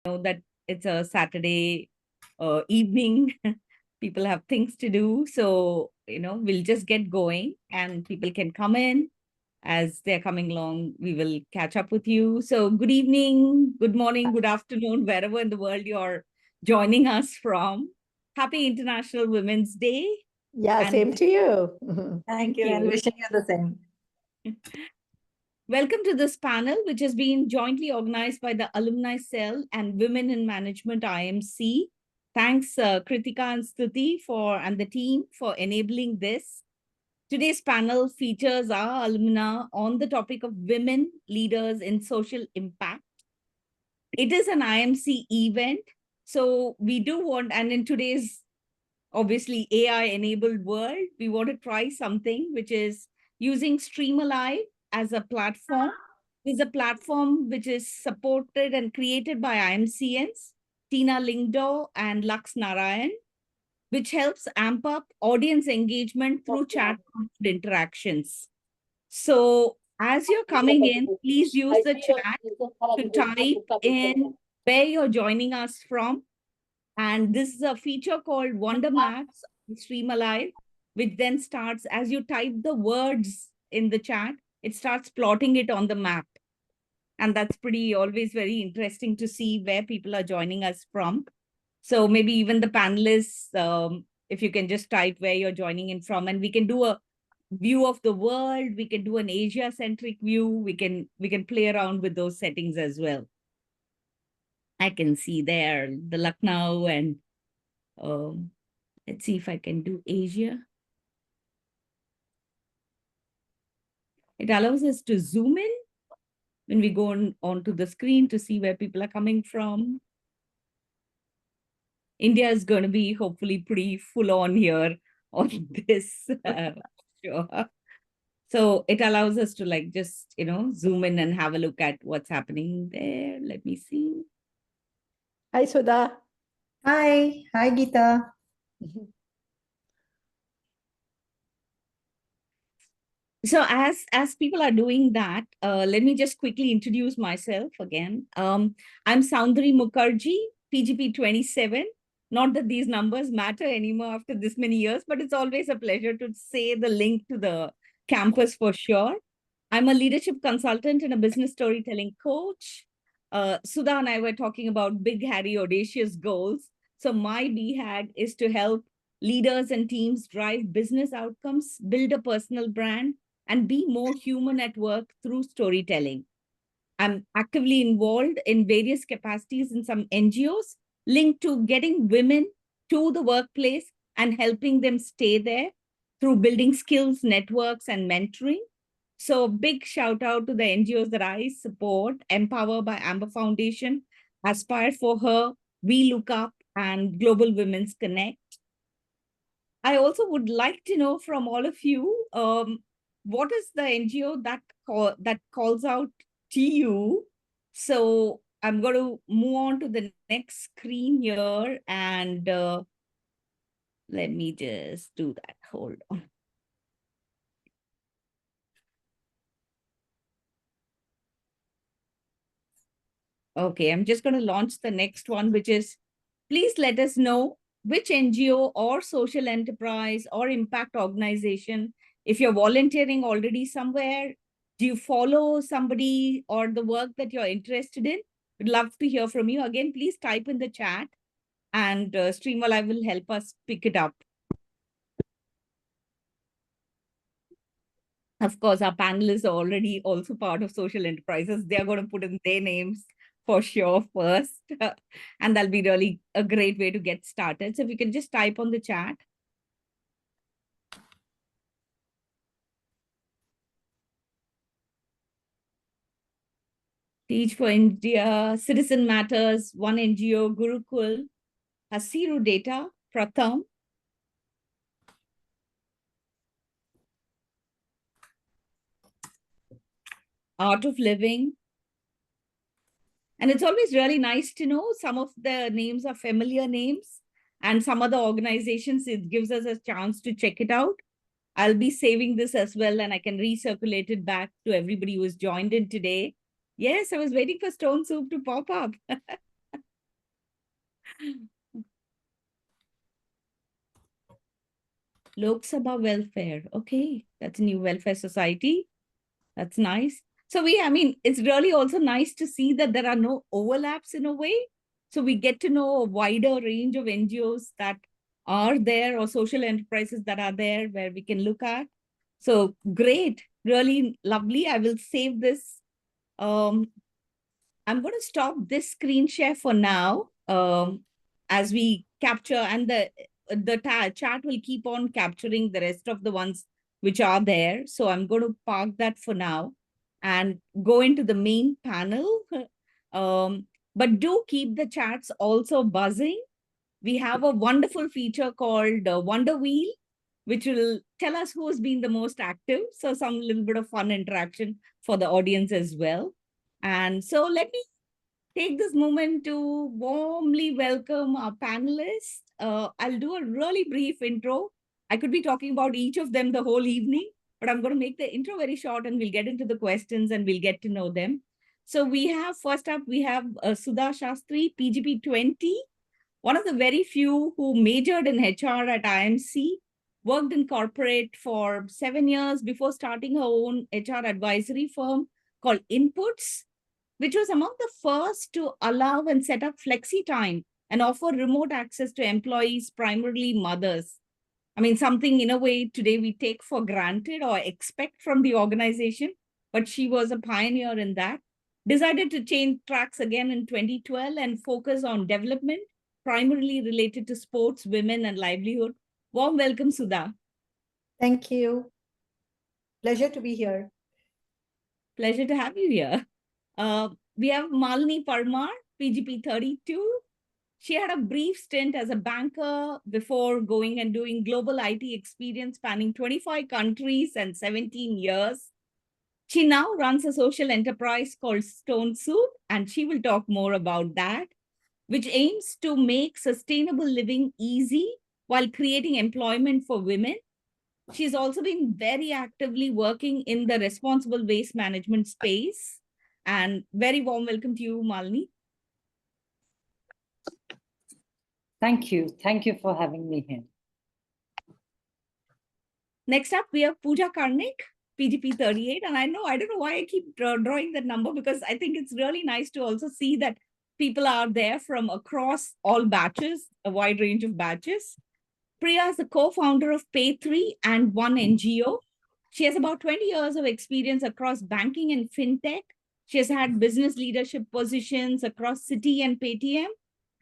know that it's a Saturday evening. People have things to do. So, we'll just get going and people can come in. As they're coming along, we will catch up with you. So, good evening, good morning, good afternoon, wherever in the world you're joining us from. Happy International Women's Day. Yeah, And same to you. Thank you, and wishing you the same. Welcome to this panel, which has been jointly organized by the Alumni Cell and Women in Management IIMC. Thanks, Kritika and Stuti and the team for enabling this. Today's panel features our alumna on the topic of women leaders in social impact. It is an IMC event, so we do want, and in today's obviously AI-enabled world, we want to try something which is using Streamalive as a platform. It's a platform which is supported and created by IMCNs, Tina Lingdo and Lux Narayan, which helps amp up audience engagement through chat interactions. So as you're coming in, please use the chat to type in where you're joining us from. And this is a feature called Wonder Maps on Streamalive, which then starts, as you type the words in the chat, it starts plotting it on the map. And that's always very interesting to see where people are joining us from. So maybe even the panelists, if you can just type where you're joining in from, and we can do a view of the world, we can do an Asia-centric view, we can play around with those settings as well. I can see there the Lucknow and let's see if I can do Asia. It allows us to zoom in when we go onto the screen to see where people are coming from. India is going to be hopefully pretty full on here on this. Sure. So it allows us to just, zoom in and have a look at what's happening there. Let me see. Hi, Sudha. Hi. Hi, Geeta. So as people are doing that, let me just quickly introduce myself again. I'm Soundari Mukherjee, PGP 27. Not that these numbers matter anymore after this many years, but it's always a pleasure to say the link to the campus for sure. I'm a leadership consultant and a business storytelling coach. Sudha and I were talking about big, hairy, audacious goals. So my BHAG is to help leaders and teams drive business outcomes, build a personal brand, and be more human at work through storytelling. I'm actively involved in various capacities in some NGOs linked to getting women to the workplace and helping them stay there through building skills, networks, and mentoring. So big shout out to the NGOs that I support: Empower by Amber Foundation, Aspire for Her, vLookUp, and Global Women's Connect. I also would like to know from all of you, what is the NGO that calls out to you? So I'm going to move on to the next screen here, and let me just do that. Hold on. Okay, I'm just going to launch the next one, which is, please let us know which NGO or social enterprise or impact organization, if you're volunteering already somewhere, do you follow somebody or the work that you're interested in? We'd love to hear from you. Again, please type in the chat and Streamalive will help us pick it up. Of course, our panelists are already also part of social enterprises. They're going to put in their names for sure first. And that'll be really a great way to get started. So if you can just type on the chat. Teach for India, Citizen Matters, One NGO, Gurukul, Hasiru Data, Pratham. Art of Living. And it's always really nice to know some of the names are familiar names, and some other organizations, it gives us a chance to check it out. I'll be saving this as well, and I can recirculate it back to everybody who's joined in today. Yes, I was waiting for Stone Soup to pop up. Lok Sabha Welfare. Okay, that's a new welfare society. That's nice. So it's really also nice to see that there are no overlaps in a way. So we get to know a wider range of NGOs that are there or social enterprises that are there where we can look at. So great, really lovely. I will save this. I'm going to stop this screen share for now as we capture, and the chat will keep on capturing the rest of the ones which are there. So I'm going to park that for now and go into the main panel. But do keep the chats also buzzing. We have a wonderful feature called Wonder Wheel, which will tell us who's been the most active. So some little bit of fun interaction for the audience as well. And so let me take this moment to warmly welcome our panelists. I'll do a really brief intro. I could be talking about each of them the whole evening, but I'm going to make the intro very short and we'll get into the questions and we'll get to know them. So we have, first up, we have Sudha Sastri, PGP 20, one of the very few who majored in HR at IIMC, worked in corporate for 7 years before starting her own HR advisory firm called Inputs, which was among the first to allow and set up flexi time and offer remote access to employees, primarily mothers. Something in a way today we take for granted or expect from the organization, but she was a pioneer in that. Decided to change tracks again in 2012 and focus on development, primarily related to sports, women, and livelihood. Warm welcome, Sudha. Thank you. Pleasure to be here. Pleasure to have you here. We have Malini Parmar, PGP 32. She had a brief stint as a banker before going and doing global IT experience spanning 25 countries and 17 years. She now runs a social enterprise called Stone Soup, and she will talk more about that, which aims to make sustainable living easy while creating employment for women. She's also been very actively working in the responsible waste management space. And very warm welcome to you, Malini. Thank you. Thank you for having me here. Next up, we have Pooja Karnik, PGP 38. And I don't know why I keep drawing that number, because I think it's really nice to also see that people are there from across all batches, a wide range of batches. Priya is the co-founder of Pay3 and One NGO. She has about 20 years of experience across banking and fintech. She has had business leadership positions across Citi and Paytm,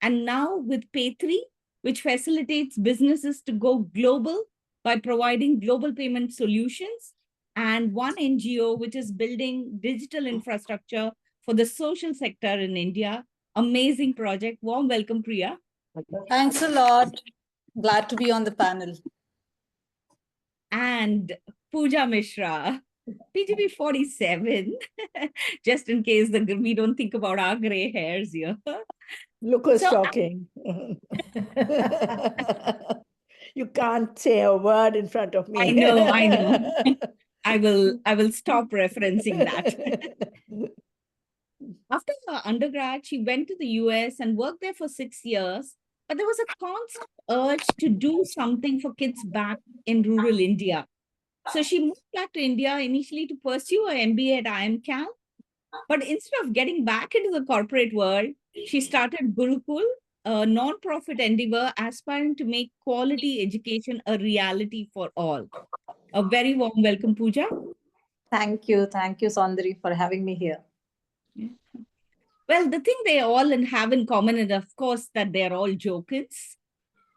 and now with Pay3, which facilitates businesses to go global by providing global payment solutions, and One NGO, which is building digital infrastructure for the social sector in India. Amazing project. Warm welcome, Priya. Thanks a lot. Glad to be on the panel. And Pooja Mishra, PGP 47, just in case we don't think about our gray hairs here. Look who's talking. You can't say a word in front of me. I know. I will stop referencing that. After her undergrad, she went to the US and worked there for 6 years, but there was a constant urge to do something for kids back in rural India. So she moved back to India initially to pursue her MBA at IIMCAL. But instead of getting back into the corporate world, she started Gurukul, a non-profit endeavor aspiring to make quality education a reality for all. A very warm welcome, Pooja. Thank you, Sandri, for having me here. Yeah. Well, the thing they all have in common is, of course, that they're all jokers.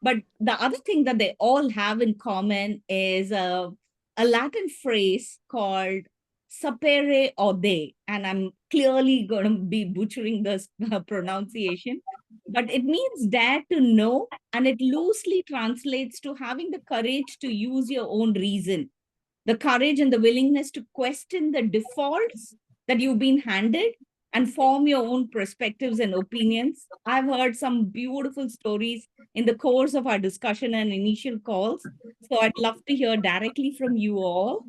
But the other thing that they all have in common is a Latin phrase called sapere aude, and I'm clearly going to be butchering this pronunciation, but it means dare to know, and it loosely translates to having the courage to use your own reason, the courage and the willingness to question the defaults that you've been handed and form your own perspectives and opinions. I've heard some beautiful stories in the course of our discussion and initial calls, so I'd love to hear directly from you all.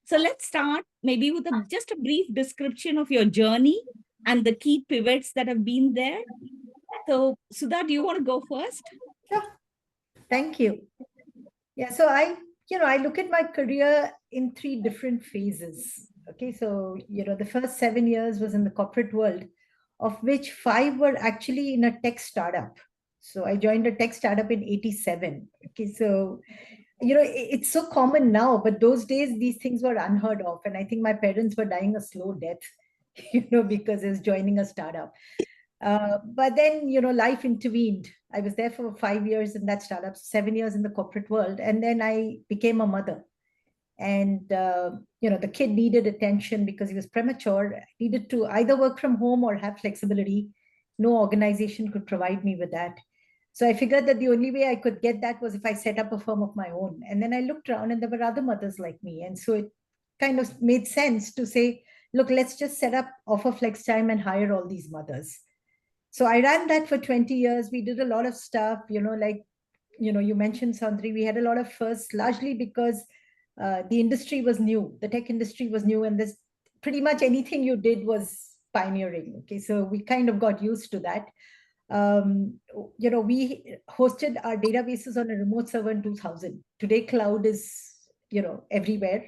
So let's start maybe with just a brief description of your journey and the key pivots that have been there. So Sudha, do you want to go first? Sure. Thank you. Yeah, so I I look at my career in 3 different phases. Okay, so, the first 7 years was in the corporate world, of which 5 were actually in a tech startup. So I joined a tech startup in 87. Okay, so, it's so common now, but those days these things were unheard of. And I think my parents were dying a slow death, because it was joining a startup. But then, life intervened. I was there for 5 years in that startup, 7 years in the corporate world. And then I became a mother. And, the kid needed attention because he was premature, needed to either work from home or have flexibility. No organization could provide me with that. So I figured that the only way I could get that was if I set up a firm of my own. And then I looked around and there were other mothers like me. And so it kind of made sense to say, look, let's just set up Offer Flex Time and hire all these mothers. So I ran that for 20 years. We did a lot of stuff, like, you mentioned, Sandri, we had a lot of firsts, largely because the industry was new. The tech industry was new, and this pretty much anything you did was pioneering. Okay, so we kind of got used to that. We hosted our databases on a remote server in 2000. Today, cloud is, everywhere.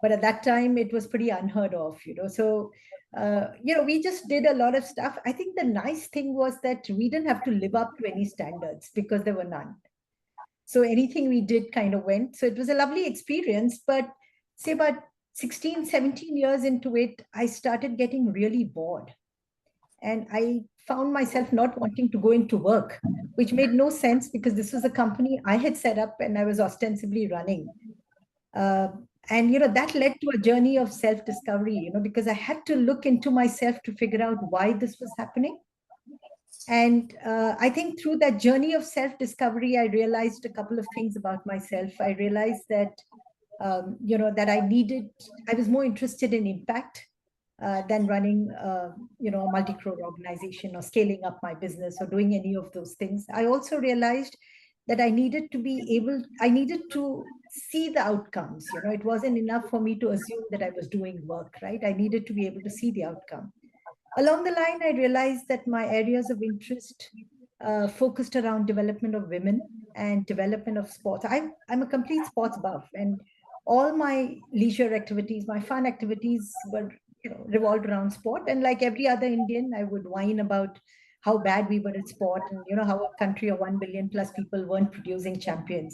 But at that time, it was pretty unheard of, So, we just did a lot of stuff. I think the nice thing was that we didn't have to live up to any standards because there were none. So anything we did kind of went. So it was a lovely experience. But say about 16, 17 years into it, I started getting really bored. And I found myself not wanting to go into work, which made no sense because this was a company I had set up and I was ostensibly running. And that led to a journey of self-discovery, because I had to look into myself to figure out why this was happening. And I think through that journey of self-discovery, I realized a couple of things about myself. I realized that, that I was more interested in impact than running, a multi-crore organization or scaling up my business or doing any of those things. I also realized that I needed to see the outcomes. It wasn't enough for me to assume that I was doing work, right? I needed to be able to see the outcome. Along the line, I realized that my areas of interest focused around development of women and development of sports. I'm a complete sports buff, and all my leisure activities, my fun activities were revolved around sport. And like every other Indian, I would whine about how bad we were at sport and how a country of 1 billion plus people weren't producing champions.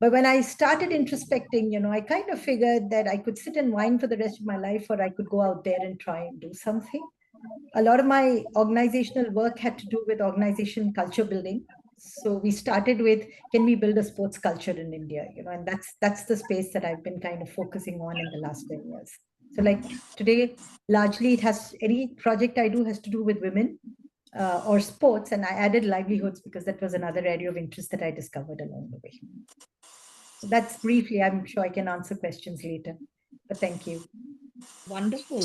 But when I started introspecting, I kind of figured that I could sit and whine for the rest of my life, or I could go out there and try and do something. A lot of my organizational work had to do with organization culture building. So we started with, can we build a sports culture in India? And that's the space that I've been kind of focusing on in the last 10 years. So like today, largely any project I do has to do with women or sports. And I added livelihoods because that was another area of interest that I discovered along the way. So that's briefly, I'm sure I can answer questions later, but thank you. Wonderful.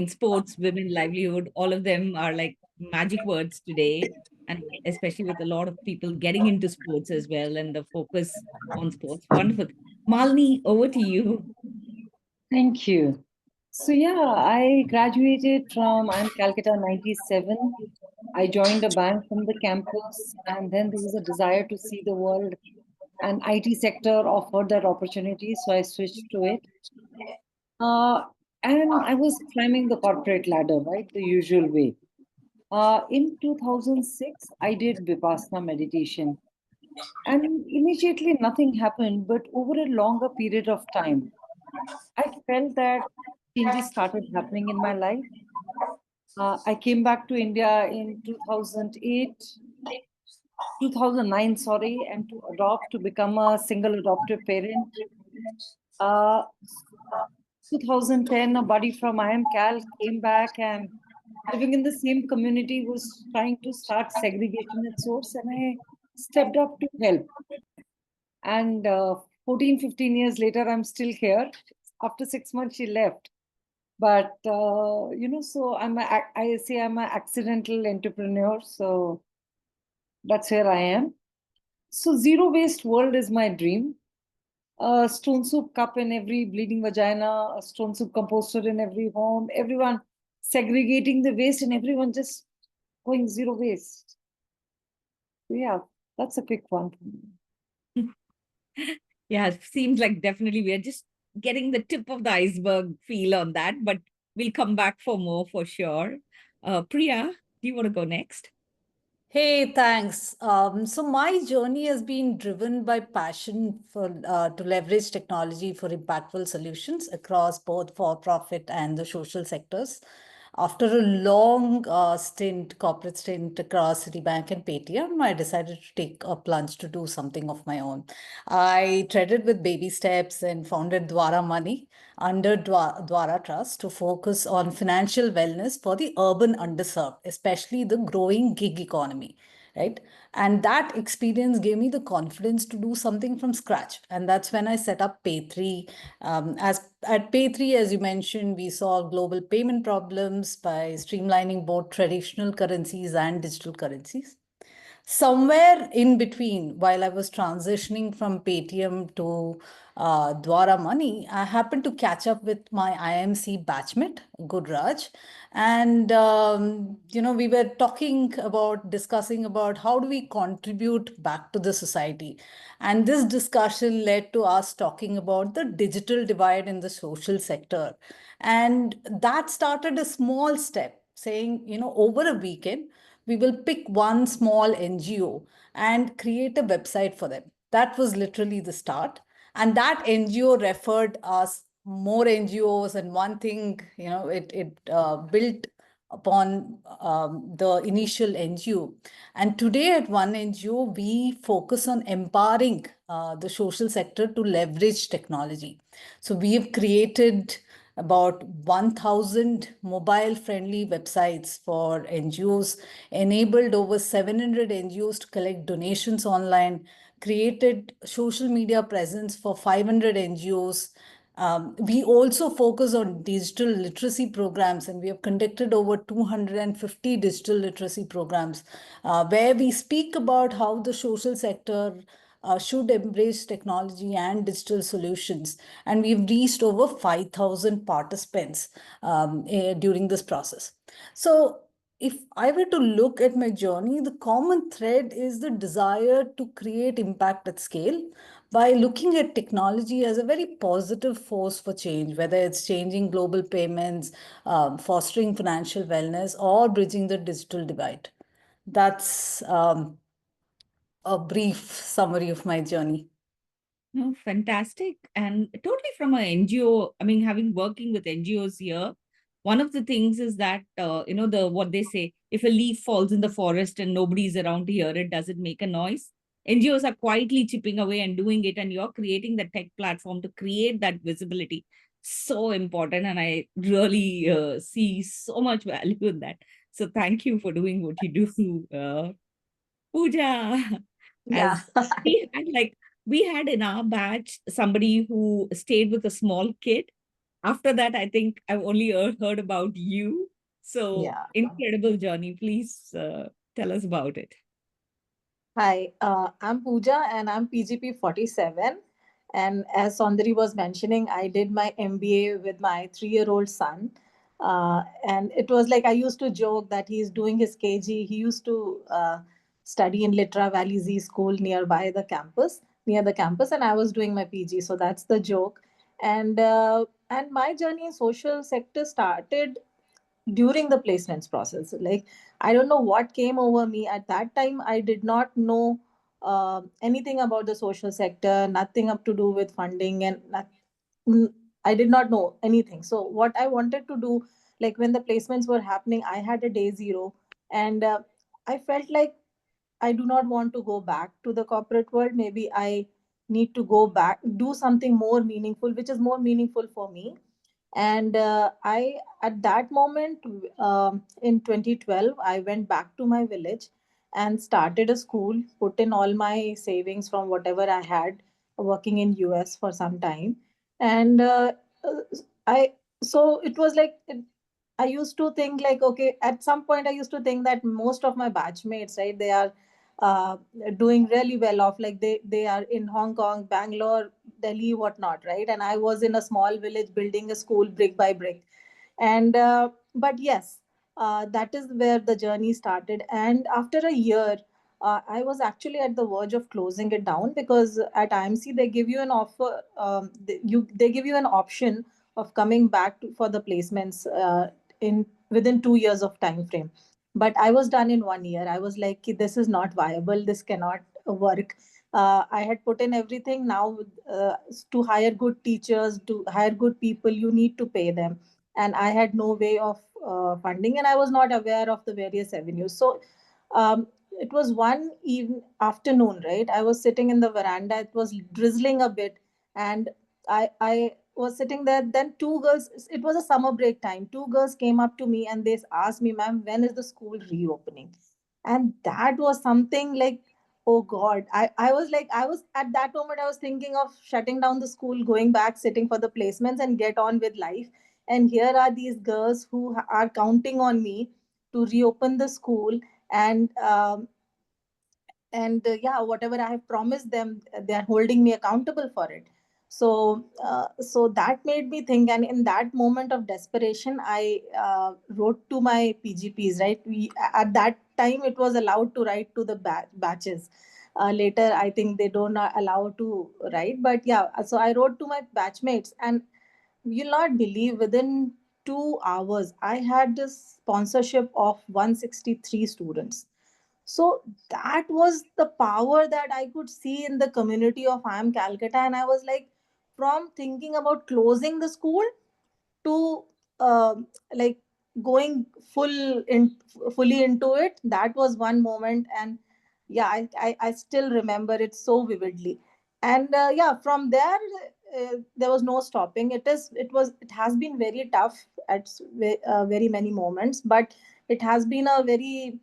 Sports, women, livelihood, all of them are like magic words today. And especially with a lot of people getting into sports as well and the focus on sports. Wonderful. Malini, over to you. Thank you. So yeah, I graduated from Calcutta 97. I joined a bank from the campus, and then there was a desire to see the world, and IT sector offered that opportunity, so I switched to it. And I was climbing the corporate ladder, right, the usual way. In 2006, I did Vipassana meditation, and immediately nothing happened, but over a longer period of time, I felt that changes started happening in my life. I came back to India in 2009, sorry, and to become a single adoptive parent. 2010, a buddy from IIMCal came back, and living in the same community was trying to start segregation at source, and I stepped up to help. And 14, 15 years later, I'm still here. After 6 months, she left. But, so I say I'm an accidental entrepreneur. So that's where I am. So zero waste world is my dream. A stone soup cup in every bleeding vagina, a stone soup composter in every home, everyone segregating the waste and everyone just going zero waste. So yeah, that's a quick one for me. Yeah, it seems like definitely we are just getting the tip of the iceberg feel on that, but we'll come back for more for sure. Priya, do you want to go next? Hey, thanks. So my journey has been driven by passion for to leverage technology for impactful solutions across both for-profit and the social sectors. After a long corporate stint across Citibank and Paytm, I decided to take a plunge to do something of my own. I treaded with baby steps and founded Dwara Money under Dwara Trust to focus on financial wellness for the urban underserved, especially the growing gig economy, right? And that experience gave me the confidence to do something from scratch. And that's when I set up Pay3. As at Pay3, as you mentioned, we solve global payment problems by streamlining both traditional currencies and digital currencies. Somewhere in between, while I was transitioning from Paytm to Dwara Money, I happened to catch up with my IMC batchmate, Gurraj. And, we were discussing about how do we contribute back to the society. And this discussion led to us talking about the digital divide in the social sector. And that started a small step saying, over a weekend, we will pick one small NGO and create a website for them. That was literally the start. And that NGO referred us more NGOs. And one thing, it built upon the initial NGO. And today at one NGO, we focus on empowering the social sector to leverage technology. So we have created about 1,000 mobile-friendly websites for NGOs, enabled over 700 NGOs to collect donations online, created social media presence for 500 NGOs. We also focus on digital literacy programs, and we have conducted over 250 digital literacy programs where we speak about how the social sector should embrace technology and digital solutions. And we've reached over 5,000 participants during this process. So if I were to look at my journey, the common thread is the desire to create impact at scale by looking at technology as a very positive force for change, whether it's changing global payments, fostering financial wellness, or bridging the digital divide. That's a brief summary of my journey. No, fantastic. And totally from an NGO, I mean, having working with NGOs here, one of the things is that, what they say, if a leaf falls in the forest and nobody's around to hear it, does it make a noise? NGOs are quietly chipping away and doing it, and you're creating the tech platform to create that visibility. So important. And I really see so much value in that. So thank you for doing what you do, Pooja. Yeah. As we had in our batch somebody who stayed with a small kid. After that, I think I've only heard about you. So Yeah. incredible journey. Please tell us about it. Hi, I'm Pooja and I'm PGP 47. And as Saundari was mentioning, I did my MBA with my 3-year-old son. And it was like I used to joke that he's doing his KG. He used to study in Litra Valley Z School near the campus, and I was doing my PG. So that's the joke. And my journey in social sector started during the placements process. Like, I don't know what came over me at that time. I did not know anything about the social sector, nothing up to do with funding, and I did not know anything. So what I wanted to do, like when the placements were happening, I had a day zero, and I felt like I do not want to go back to the corporate world. Maybe I need to go back, do something more meaningful, which is more meaningful for me. And I at that moment, in 2012, I went back to my village and started a school, put in all my savings from whatever I had working in US for some time. And uh, I so it was like I used to think like, okay, at some point I used to think that most of my batchmates, right, they are uh, doing really well off, like they are in Hong Kong, Bangalore, Delhi, whatnot, right? And I was in a small village building a school brick by brick. And but yes, that is where the journey started. And after a year, I was actually at the verge of closing it down, because at IMC they give you an offer, they give you an option of coming back for the placements in within 2 years of time frame. But I was done in 1 year. I was like, this is not viable. This cannot work. I had put in everything. Now, to hire good teachers, to hire good people, you need to pay them, and I had no way of funding, and I was not aware of the various avenues. So it was one even afternoon, right? I was sitting in the veranda. It was drizzling a bit, and I was sitting there. Then two girls. It was a summer break time. Two girls came up to me and they asked me, "Ma'am, when is the school reopening?" And that was something like, oh God. I was like, I was at that moment, I was thinking of shutting down the school, going back, sitting for the placements, and get on with life. And here are these girls who are counting on me to reopen the school, and yeah, whatever I have promised them, they are holding me accountable for it. So that made me think, and in that moment of desperation, I wrote to my PGPs. Right, we at that time it was allowed to write to the batches. Later, I think they don't allow to write, but yeah. So I wrote to my batchmates, and you'll not believe, within 2 hours, I had this sponsorship of 163 students. So that was the power that I could see in the community of IIM Calcutta. And I was like, from thinking about closing the school to like going fully into it, that was one moment. And yeah, I still remember it so vividly. And yeah, from there, there was no stopping. It has been very tough at very many moments, but it has been a very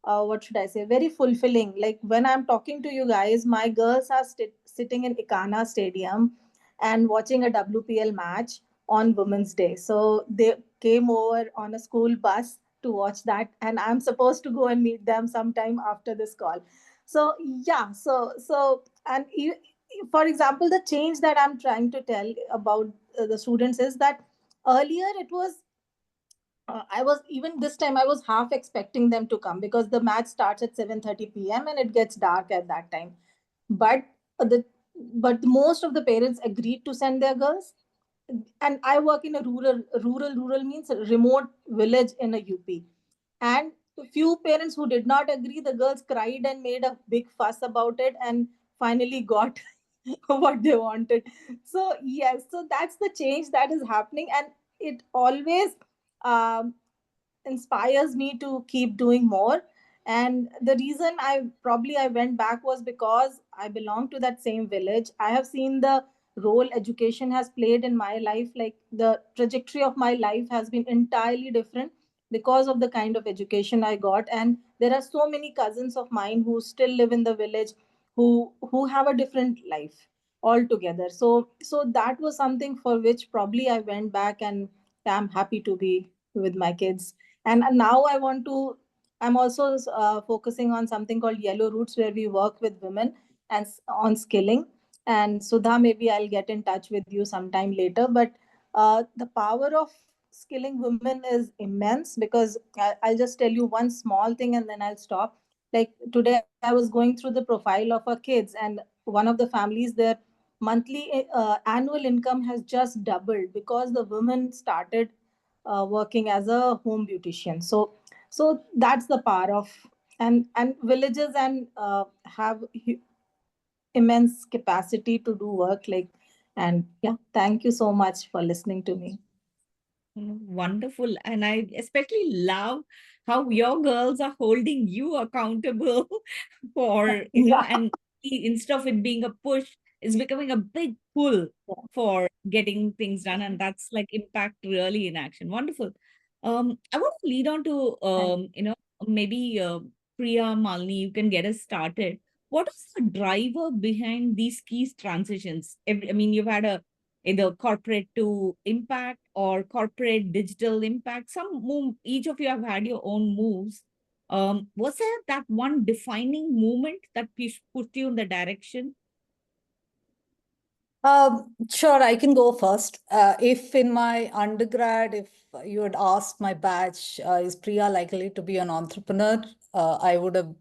what should I say, very fulfilling. Like when I'm talking to you guys, my girls are sitting in Ikana Stadium and watching a WPL match on Women's Day. So they came over on a school bus to watch that, and I'm supposed to go and meet them sometime after this call. So yeah, and for example, the change that I'm trying to tell about the students is that earlier it was I was, even this time I was half expecting them to come, because the match starts at 7:30 p.m. and it gets dark at that time. But the but most of the parents agreed to send their girls. And I work in a rural means a remote village in a UP. And few parents who did not agree, the girls cried and made a big fuss about it, and finally got what they wanted. So yes, so that's the change that is happening, and it always um, inspires me to keep doing more. And the reason I went back was because I belong to that same village. I have seen the role education has played in my life. Like the trajectory of my life has been entirely different because of the kind of education I got. And there are so many cousins of mine who still live in the village, who have a different life altogether. So that was something for which probably I went back, and I'm happy to be with my kids. And now I'm also focusing on something called Yellow Roots, where we work with women and on skilling. And Sudha, maybe I'll get in touch with you sometime later. But the power of skilling women is immense, because I'll just tell you one small thing and then I'll stop. Like today I was going through the profile of our kids, and one of the families, their monthly annual income has just doubled because the women started working as a home beautician. So that's the power of, and villages and have immense capacity to do work. Like, and yeah, thank you so much for listening to me. Wonderful. And I especially love how your girls are holding you accountable for, Yeah. and instead of it being a push, it's becoming a big pull for getting things done. And that's like impact really in action. Wonderful. I want to lead on to, maybe Priya, Malini, you can get us started. What is the driver behind these key transitions? I mean, you've had a either corporate to impact or corporate digital impact. Some move, each of you have had your own moves. Was there that one defining moment that pushed you in the direction? Sure, I can go first. If in my undergrad, if you had asked my batch, is Priya likely to be an entrepreneur? I would have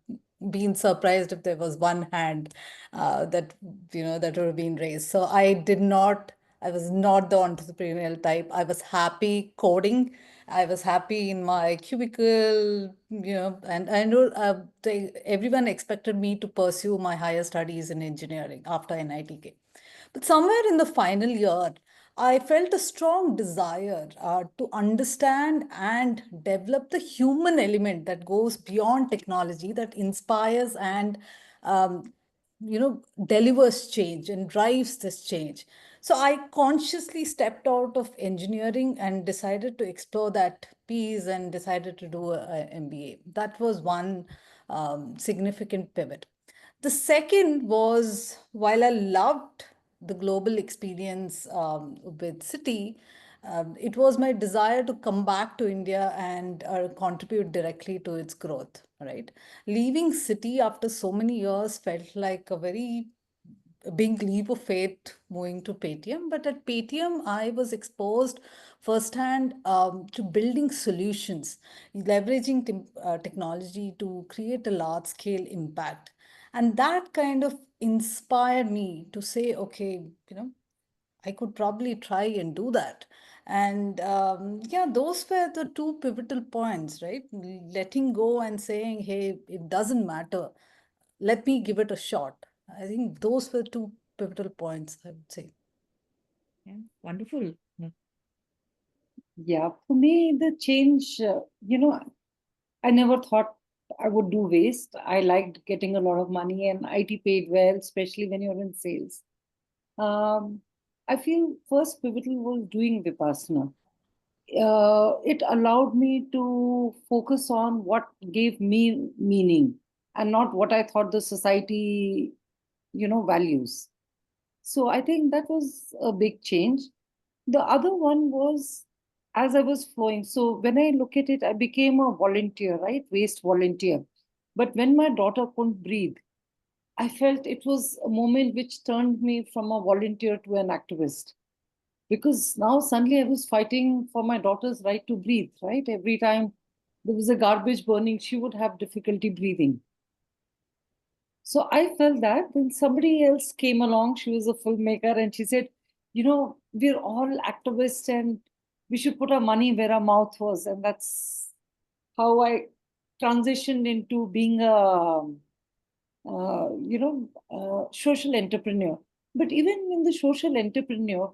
been surprised if there was one hand that that would have been raised. So I was not the entrepreneurial type. I was happy coding. I was happy in my cubicle, and I know everyone expected me to pursue my higher studies in engineering after NITK. But somewhere in the final year, I felt a strong desire to understand and develop the human element that goes beyond technology, that inspires and delivers change and drives this change. So I consciously stepped out of engineering and decided to explore that piece and decided to do a MBA. That was one significant pivot. The second was, while I loved the global experience with City, it was my desire to come back to India and contribute directly to its growth, right? Leaving City after so many years felt like a very big leap of faith moving to Paytm. But at Paytm, I was exposed firsthand to building solutions, leveraging technology to create a large scale impact. And that kind of inspired me to say, okay, I could probably try and do that. And yeah, those were the two pivotal points, right? Letting go and saying, hey, it doesn't matter. Let me give it a shot. I think those were two pivotal points, I would say. Yeah, wonderful. Yeah, for me, the change, I never thought I would do waste. I liked getting a lot of money, and IT paid well, especially when you're in sales. I feel first pivotal was doing Vipassana. It allowed me to focus on what gave me meaning and not what I thought the society, values. So I think that was a big change. The other one was as I was flowing. So when I look at it, I became a volunteer, right? Waste volunteer. But when my daughter couldn't breathe, I felt it was a moment which turned me from a volunteer to an activist. Because now suddenly I was fighting for my daughter's right to breathe, right? Every time there was a garbage burning, she would have difficulty breathing. So I felt that. Then somebody else came along. She was a filmmaker and she said, we're all activists and we should put our money where our mouth was. And that's how I transitioned into being social entrepreneur. But even in the social entrepreneur,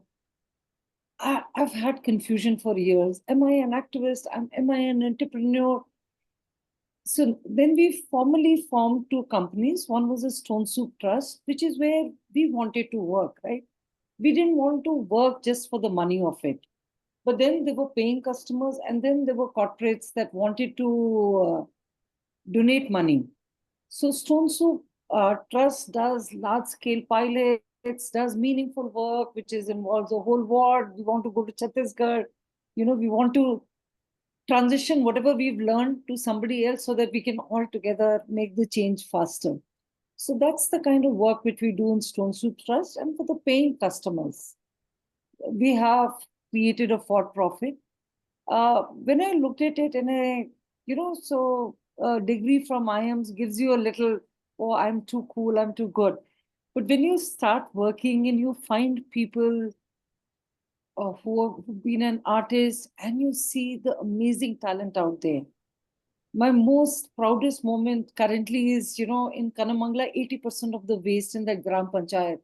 I've had confusion for years. Am I an activist? Am I an entrepreneur? So then we formally formed two companies. One was a Stone Soup Trust, which is where we wanted to work, right? We didn't want to work just for the money of it. But then there were paying customers, and then there were corporates that wanted to donate money. So Stone Soup Trust does large-scale pilots, does meaningful work, which involves a whole ward. We want to go to Chhattisgarh. We want to transition whatever we've learned to somebody else so that we can all together make the change faster. So that's the kind of work which we do in Stone Soup Trust. And for the paying customers, we have created a for-profit. When I looked at it and a degree from IIMS gives you a little, oh, I'm too cool, I'm too good. But when you start working and you find people who've been an artist and you see the amazing talent out there. My most proudest moment currently is, in Kanamangala, 80% of the waste in the Gram Panchayat,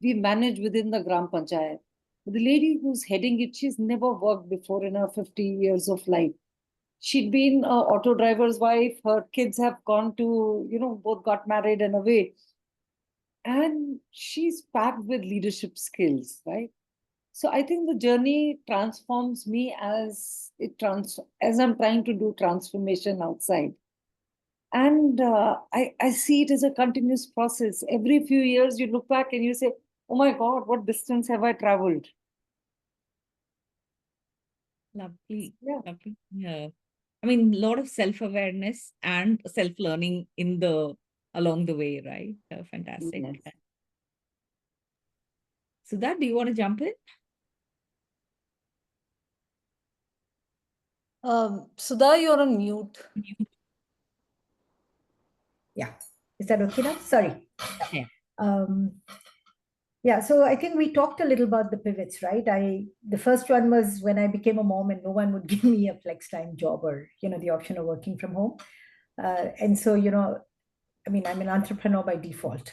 we manage within the Gram Panchayat. The lady who's heading it, she's never worked before in her 50 years of life. She'd been an auto driver's wife. Her kids have gone to, both got married and away. And she's packed with leadership skills, right? So I think the journey transforms me as I'm trying to do transformation outside. And I see it as a continuous process. Every few years, you look back and you say, oh my God, what distance have I traveled? Lovely. Yeah. Lovely. Yeah. I mean, a lot of self-awareness and self-learning along the way, right? Fantastic. Yes. Sudha, do you want to jump in? Sudha, you're on mute. Yeah. Is that okay now? Sorry. Yeah. Yeah, so I think we talked a little about the pivots, right? The first one was when I became a mom and no one would give me a flex time job or, the option of working from home. And so, I mean, I'm an entrepreneur by default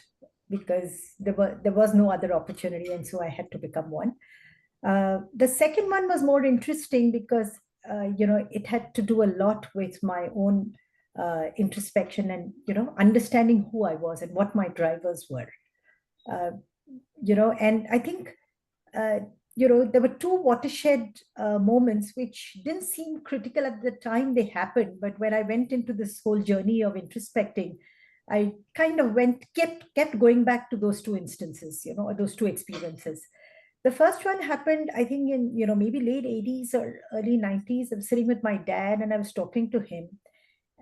because there was no other opportunity. And so I had to become one. The second one was more interesting because, it had to do a lot with my own introspection and, understanding who I was and what my drivers were. And I think, there were two watershed moments which didn't seem critical at the time they happened. But when I went into this whole journey of introspecting, I kind of kept going back to those two instances, or those two experiences. The first one happened, I think, in, maybe late 80s or early 90s. I was sitting with my dad and I was talking to him.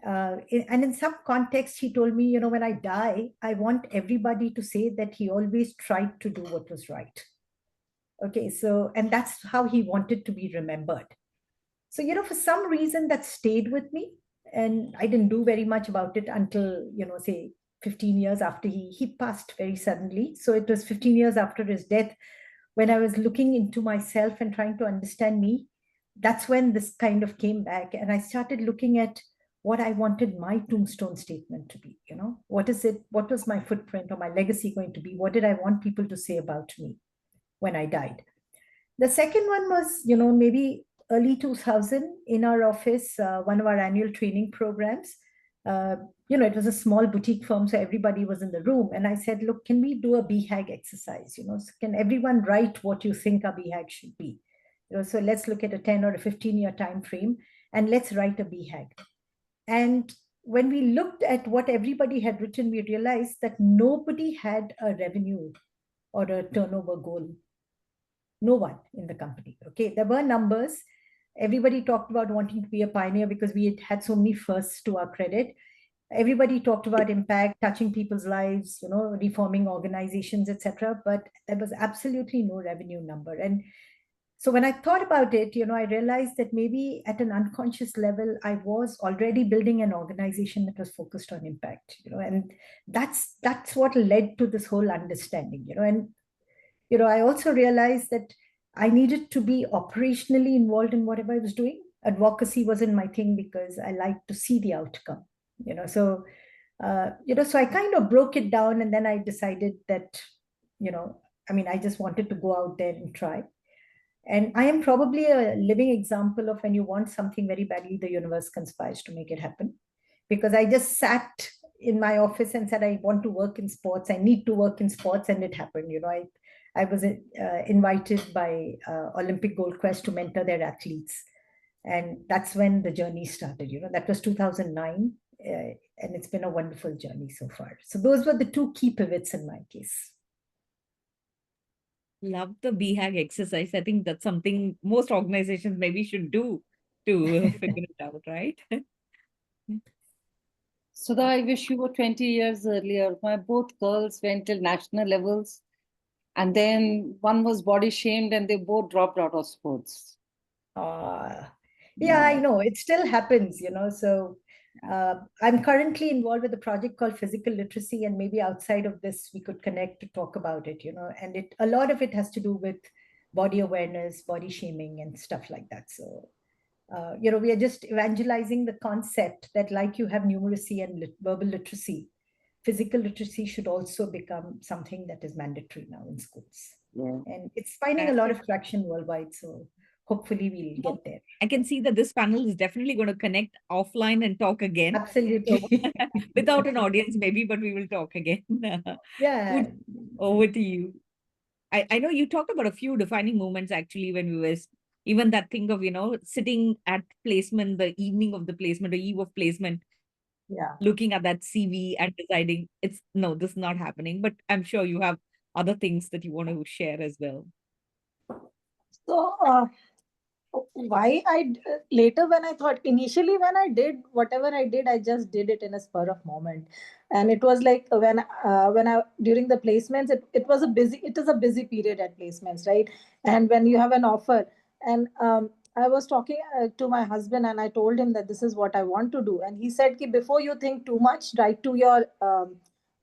And in some context, he told me, when I die, I want everybody to say that he always tried to do what was right. Okay, so, and that's how he wanted to be remembered. So, for some reason that stayed with me. And I didn't do very much about it until, say 15 years after he passed very suddenly. So it was 15 years after his death when I was looking into myself and trying to understand me. That's when this kind of came back. And I started looking at what I wanted my tombstone statement to be. What is it? What was my footprint or my legacy going to be? What did I want people to say about me when I died? The second one was, maybe early 2000 in our office, one of our annual training programs. It was a small boutique firm, so everybody was in the room. And I said, look, can we do a BHAG exercise? So can everyone write what you think a BHAG should be? So let's look at a 10 or a 15-year time frame and let's write a BHAG. And when we looked at what everybody had written, we realized that nobody had a revenue or a turnover goal. No one in the company. Okay, there were numbers. Everybody talked about wanting to be a pioneer because we had so many firsts to our credit. Everybody talked about impact, touching people's lives, reforming organizations, etc. But there was absolutely no revenue number. And so when I thought about it, I realized that maybe at an unconscious level, I was already building an organization that was focused on impact, and that's what led to this whole understanding, and I also realized that I needed to be operationally involved in whatever I was doing. Advocacy wasn't my thing because I like to see the outcome, so, so I kind of broke it down and then I decided that, I just wanted to go out there and try. And I am probably a living example of when you want something very badly, the universe conspires to make it happen. Because I just sat in my office and said, I want to work in sports. I need to work in sports. And it happened. I was invited by Olympic Gold Quest to mentor their athletes. And that's when the journey started. That was 2009. And it's been a wonderful journey so far. So those were the two key pivots in my case. Love the BHAG exercise. I think that's something most organizations maybe should do to figure it out, right? Sudha, I wish you were 20 years earlier. My both girls went till national levels. And then one was body shamed and they both dropped out of sports. Yeah, I know. It still happens, So I'm currently involved with a project called Physical Literacy, and maybe outside of this, we could connect to talk about it, and a lot of it has to do with body awareness, body shaming, and stuff like that. So, we are just evangelizing the concept that like you have numeracy and verbal literacy, physical literacy should also become something that is mandatory now in schools. Yeah. And it's finding a lot of traction worldwide. So hopefully we'll get there. I can see that this panel is definitely going to connect offline and talk again. Absolutely. Without an audience, maybe, but we will talk again. Yeah. Over to you. I know you talked about a few defining moments actually when we were, even that thing of, sitting at placement, the evening of the placement, the eve of placement, looking at that CV and deciding this is not happening. But I'm sure you have other things that you want to share as well. So why later when I thought, initially when I did whatever I did, I just did it in a spur of moment. And it was like when I during the placements, it is a busy period at placements, right? And when you have an offer, and I was talking to my husband and I told him that this is what I want to do. And he said, Ki, before you think too much, write to your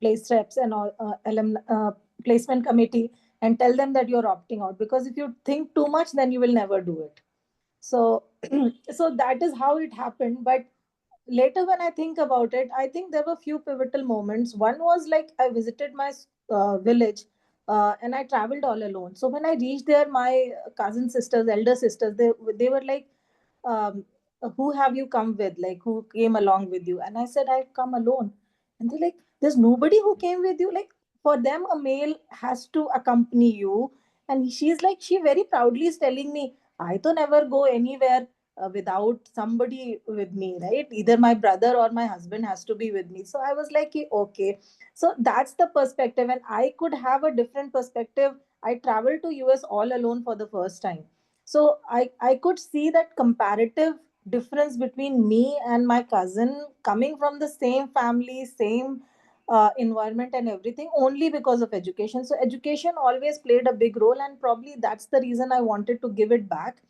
place reps and all, placement committee and tell them that you're opting out. Because if you think too much, then you will never do it. So, so that is how it happened. But later, when I think about it, I think there were few pivotal moments. One was like I visited my village and I traveled all alone. So when I reached there, my cousin sisters, elder sisters, they were like, um, who have you come with? Like, who came along with you? And I said, I've come alone. And they're like, there's nobody who came with you. Like, for them, a male has to accompany you. And she's like, she very proudly is telling me, I don't never go anywhere without somebody with me, right? Either my brother or my husband has to be with me. So I was like, okay. So that's the perspective. And I could have a different perspective. I traveled to US all alone for the first time. So I could see that comparative difference between me and my cousin coming from the same family, same environment and everything only because of education. So education always played a big role, and probably that's the reason I wanted to give it back,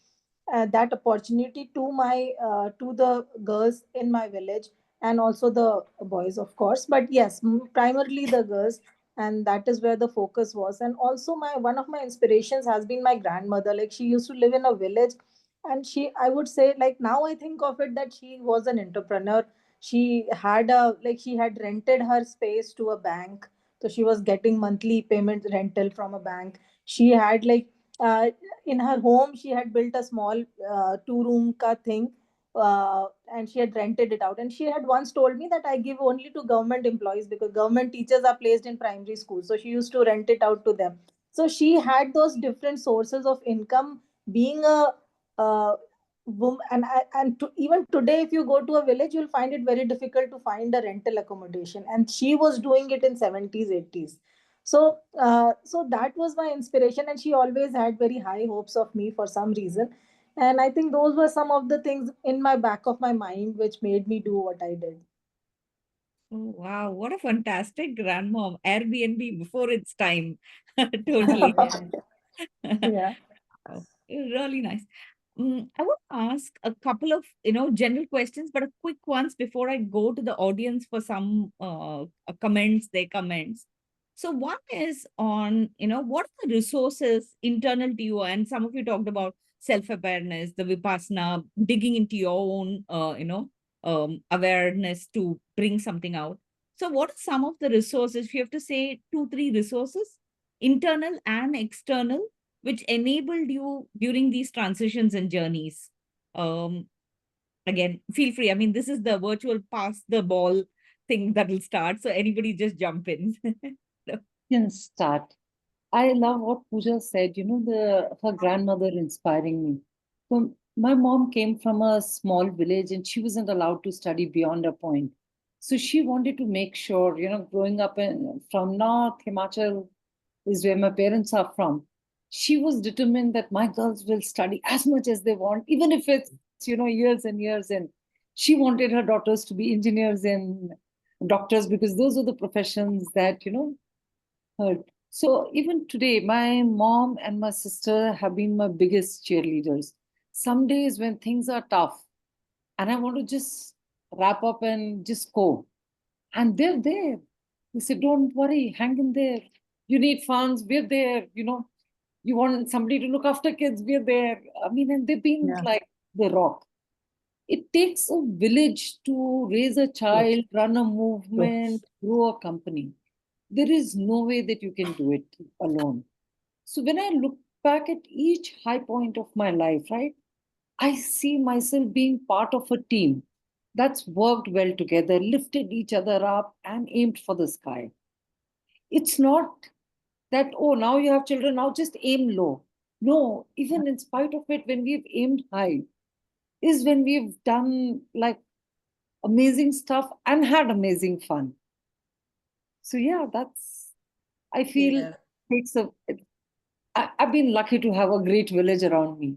that opportunity to my to the girls in my village, and also the boys, of course, but yes, primarily the girls. And that is where the focus was. And also, my one of my inspirations has been my grandmother. Like, she used to live in a village, and she, I would say, like, now I think of it, that she was an entrepreneur. She had a, like, she had rented her space to a bank, so she was getting monthly payment rental from a bank. She had, like, uh, in her home she had built a small two-room ka thing, and she had rented it out. And she had once told me that I give only to government employees, because government teachers are placed in primary school, so she used to rent it out to them. So she had those different sources of income, being a woman. Even today, if you go to a village, you'll find it very difficult to find a rental accommodation, and she was doing it in 70s, 80s. So so that was my inspiration, and she always had very high hopes of me for some reason. And I think those were some of the things in my back of my mind which made me do what I did. Oh, wow, what a fantastic grandmom. Airbnb before its time. Totally. Yeah. Wow, really nice. I want to ask a couple of, general questions, but a quick ones before I go to the audience for some comments, their comments. So one is on, what are the resources internal to you? And some of you talked about self-awareness, the Vipassana, digging into your own, awareness to bring something out. So what are some of the resources, if you have to say 2, 3 resources, internal and external, which enabled you during these transitions and journeys? Again, feel free. I mean, this is the virtual pass the ball thing that will start. So anybody just jump in. Can start. I love what Pooja said, her grandmother inspiring me. So my mom came from a small village and she wasn't allowed to study beyond a point. So she wanted to make sure, growing up from North Himachal is where my parents are from. She was determined that my girls will study as much as they want, even if it's, years and years. And she wanted her daughters to be engineers and doctors because those are the professions that, heard. So even today, my mom and my sister have been my biggest cheerleaders. Some days when things are tough and I want to just wrap up and just go, and they're there. They say, don't worry, hang in there. You need funds, we're there. You want somebody to look after kids, we're there. I mean, and they've been Yeah. like the rock. It takes a village to raise a child, run a movement, grow a company. There is no way that you can do it alone. So when I look back at each high point of my life, right, I see myself being part of a team that's worked well together, lifted each other up, and aimed for the sky. It's not that, oh, now you have children, now just aim low. No, even in spite of it, when we've aimed high, is when we've done like amazing stuff and had amazing fun. So yeah, I feel Yeah. takes I've been lucky to have a great village around me.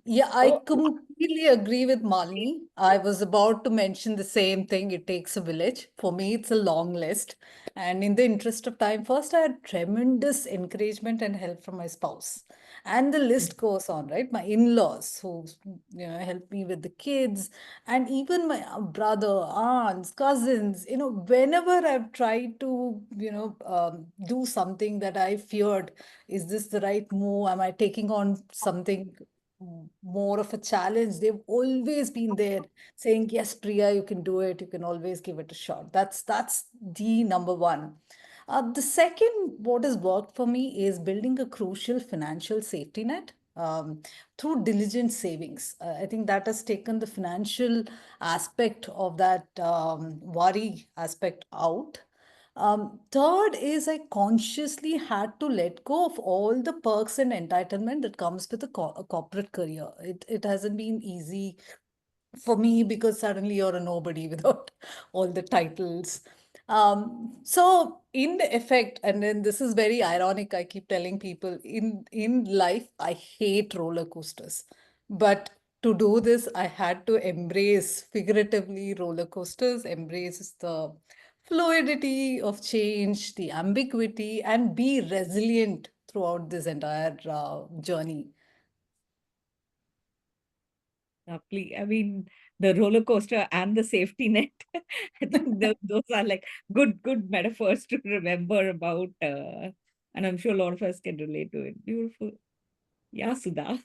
Yeah, I completely agree with Malini. I was about to mention the same thing. It takes a village. For me, it's a long list. And in the interest of time, first, I had tremendous encouragement and help from my spouse. And the list goes on, right? My in-laws who, help me with the kids, and even my brother, aunts, cousins, whenever I've tried to, do something that I feared, is this the right move? Am I taking on something more of a challenge? They've always been there saying, yes, Priya, you can do it. You can always give it a shot. That's the number one. The second, what has worked for me is building a crucial financial safety net through diligent savings. I think that has taken the financial aspect of that worry aspect out. Third is I consciously had to let go of all the perks and entitlement that comes with a corporate career. It hasn't been easy for me because suddenly you're a nobody without all the titles. So in effect, and then this is very ironic, I keep telling people in life, I hate roller coasters. But to do this, I had to embrace figuratively roller coasters, embrace the fluidity of change, the ambiguity, and be resilient throughout this entire journey. Lovely. I mean, the roller coaster and the safety net. I think those are like good metaphors to remember about. And I'm sure a lot of us can relate to it. Beautiful. Yeah, Sudha.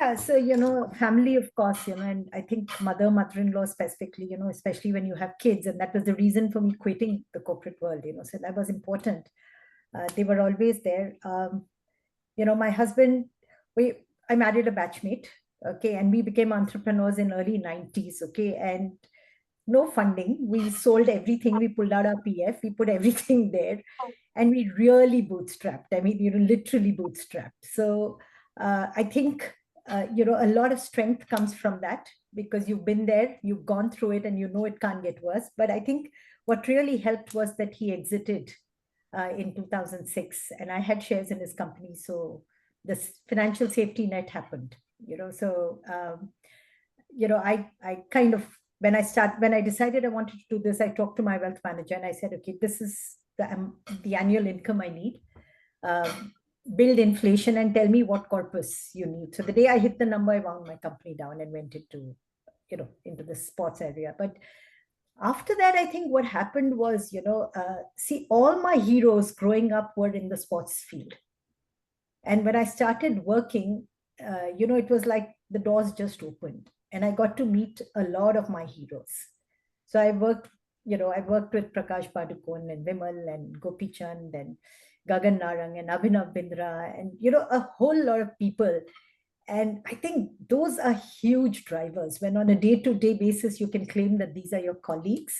Yeah, so, family, of course, and I think mother-in-law specifically, especially when you have kids, and that was the reason for me quitting the corporate world, so that was important. They were always there. My husband, I married a batchmate, okay, and we became entrepreneurs in early 90s, okay, and no funding. We sold everything. We pulled out our PF. We put everything there, and we really bootstrapped. I mean, literally bootstrapped. So I think a lot of strength comes from that because you've been there, you've gone through it, and it can't get worse. But I think what really helped was that he exited in 2006, and I had shares in his company. So this financial safety net happened. So I kind of when I decided I wanted to do this, I talked to my wealth manager and I said, okay, this is the annual income I need. Build inflation and tell me what corpus you need. So the day I hit the number, I wound my company down and went into the sports area. But after that, I think what happened was, see, all my heroes growing up were in the sports field. And when I started working, it was like the doors just opened and I got to meet a lot of my heroes. So I worked with Prakash Padukone and Vimal and Gopi Chand and Gagan Narang and Abhinav Bindra and, a whole lot of people. And I think those are huge drivers. When on a day-to-day basis, you can claim that these are your colleagues.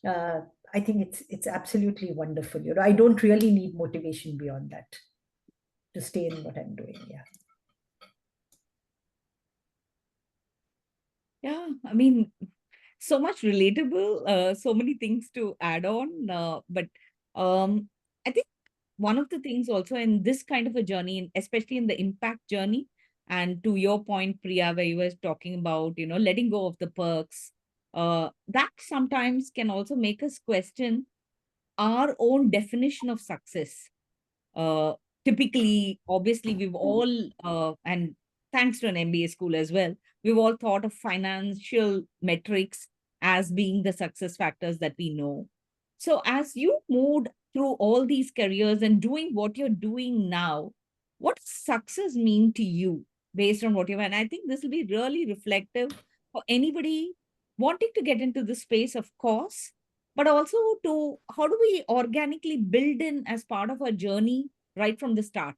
I think it's absolutely wonderful. I don't really need motivation beyond that to stay in what I'm doing. Yeah. Yeah, I mean, so much relatable, so many things to add on. But I think one of the things also in this kind of a journey, especially in the impact journey, and to your point, Priya, where you were talking about, letting go of the perks, that sometimes can also make us question our own definition of success. Typically, obviously, we've all, and thanks to an MBA school as well, we've all thought of financial metrics as being the success factors that we know. So as you moved through all these careers and doing what you're doing now, what does success mean to you based on what you've, and I think this will be really reflective for anybody wanting to get into the space, of course, but also to how do we organically build in as part of our journey right from the start?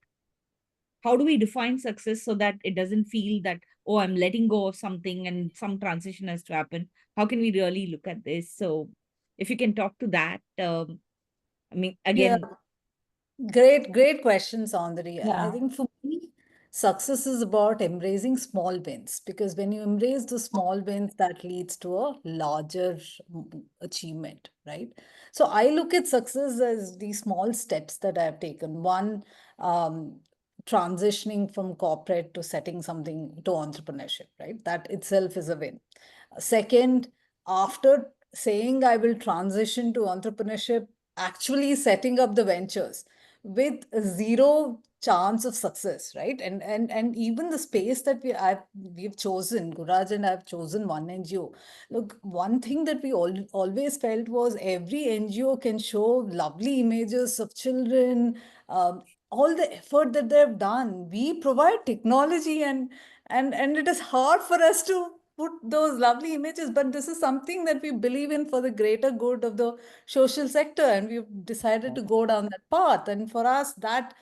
How do we define success so that it doesn't feel that, oh, I'm letting go of something and some transition has to happen? How can we really look at this? So if you can talk to that, I mean, again. Yeah. Great questions, Andri. Yeah. I think for me, success is about embracing small wins, because when you embrace the small wins, that leads to a larger achievement, right? So I look at success as these small steps that I've taken. One, transitioning from corporate to setting something to entrepreneurship, right? That itself is a win. Second, after saying I will transition to entrepreneurship, actually setting up the ventures, with zero chance of success, right? And even the space that we've chosen, Guraj and I've chosen one NGO. Look, one thing that we always felt was every NGO can show lovely images of children, all the effort that they've done. We provide technology, and it is hard for us to put those lovely images, but this is something that we believe in for the greater good of the social sector, and we've decided to go down that path. And for us, that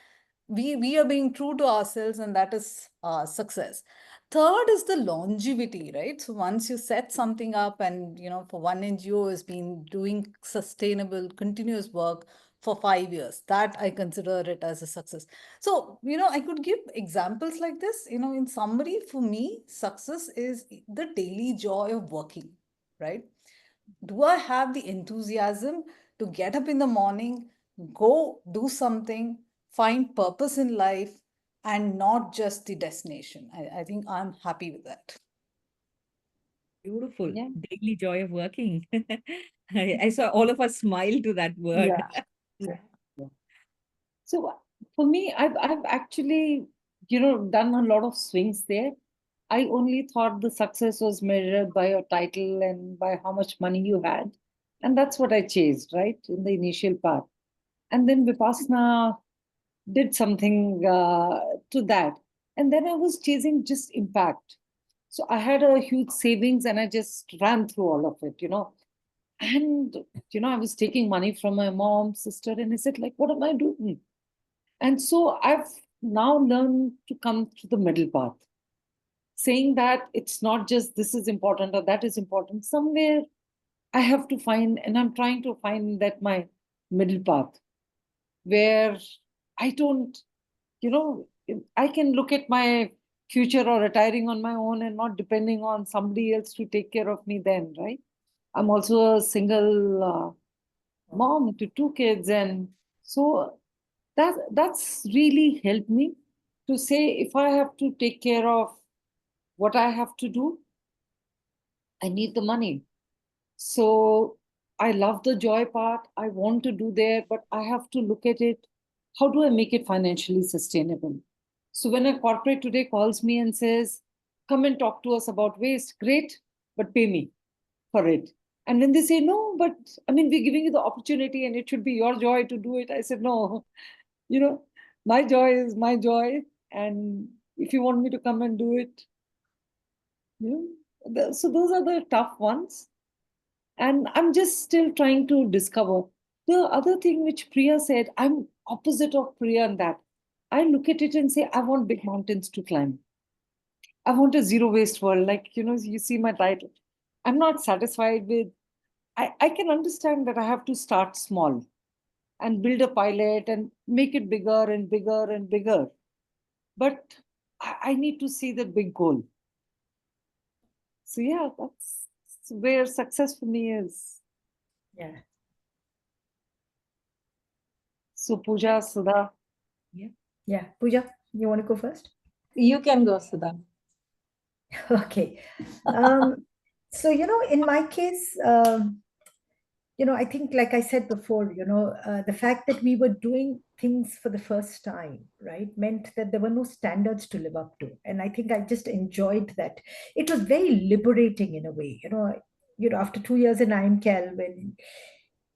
we are being true to ourselves, and that is success. Third is the longevity, right? So once you set something up, and for one NGO has been doing sustainable continuous work for 5 years, that I consider it as a success. So I could give examples like this. In summary, for me, success is the daily joy of working, right? Do I have the enthusiasm to get up in the morning, go do something, find purpose in life, and not just the destination? I think I'm happy with that. Beautiful. Yeah. Daily joy of working. I saw all of us smile to that word. Yeah. So for me, I've actually, done a lot of swings there. I only thought the success was measured by your title and by how much money you had. And that's what I chased, right, in the initial part. And then Vipassana did something to that. And then I was chasing just impact. So I had a huge savings and I just ran through all of it, And, I was taking money from my mom, sister, and I said, like, what am I doing? And so I've now learned to come to the middle path, saying that it's not just this is important or that is important. Somewhere I have to find, and I'm trying to find that my middle path where I don't, I can look at my future or retiring on my own and not depending on somebody else to take care of me then, right? I'm also a single mom to 2 kids. And so that's really helped me to say, if I have to take care of what I have to do, I need the money. So I love the joy part. I want to do there, but I have to look at it. How do I make it financially sustainable? So when a corporate today calls me and says, come and talk to us about waste, great, but pay me for it. And when they say, no, but we're giving you the opportunity and it should be your joy to do it. I said, no, my joy is my joy. And if you want me to come and do it, so those are the tough ones. And I'm just still trying to discover. The other thing which Priya said, I'm opposite of Priya in that. I look at it and say, I want big mountains to climb. I want a zero waste world. Like, you see my title. I'm not satisfied with, I can understand that I have to start small and build a pilot and make it bigger and bigger and bigger. But I need to see the big goal. So yeah, that's where success for me is. Yeah. So Pooja, Sudha. Yeah. Pooja, you want to go first? You can go, Sudha. Okay. So, in my case, I think, like I said before, the fact that we were doing things for the first time, right, meant that there were no standards to live up to. And I think I just enjoyed that. It was very liberating in a way, after 2 years in IIMCal, when,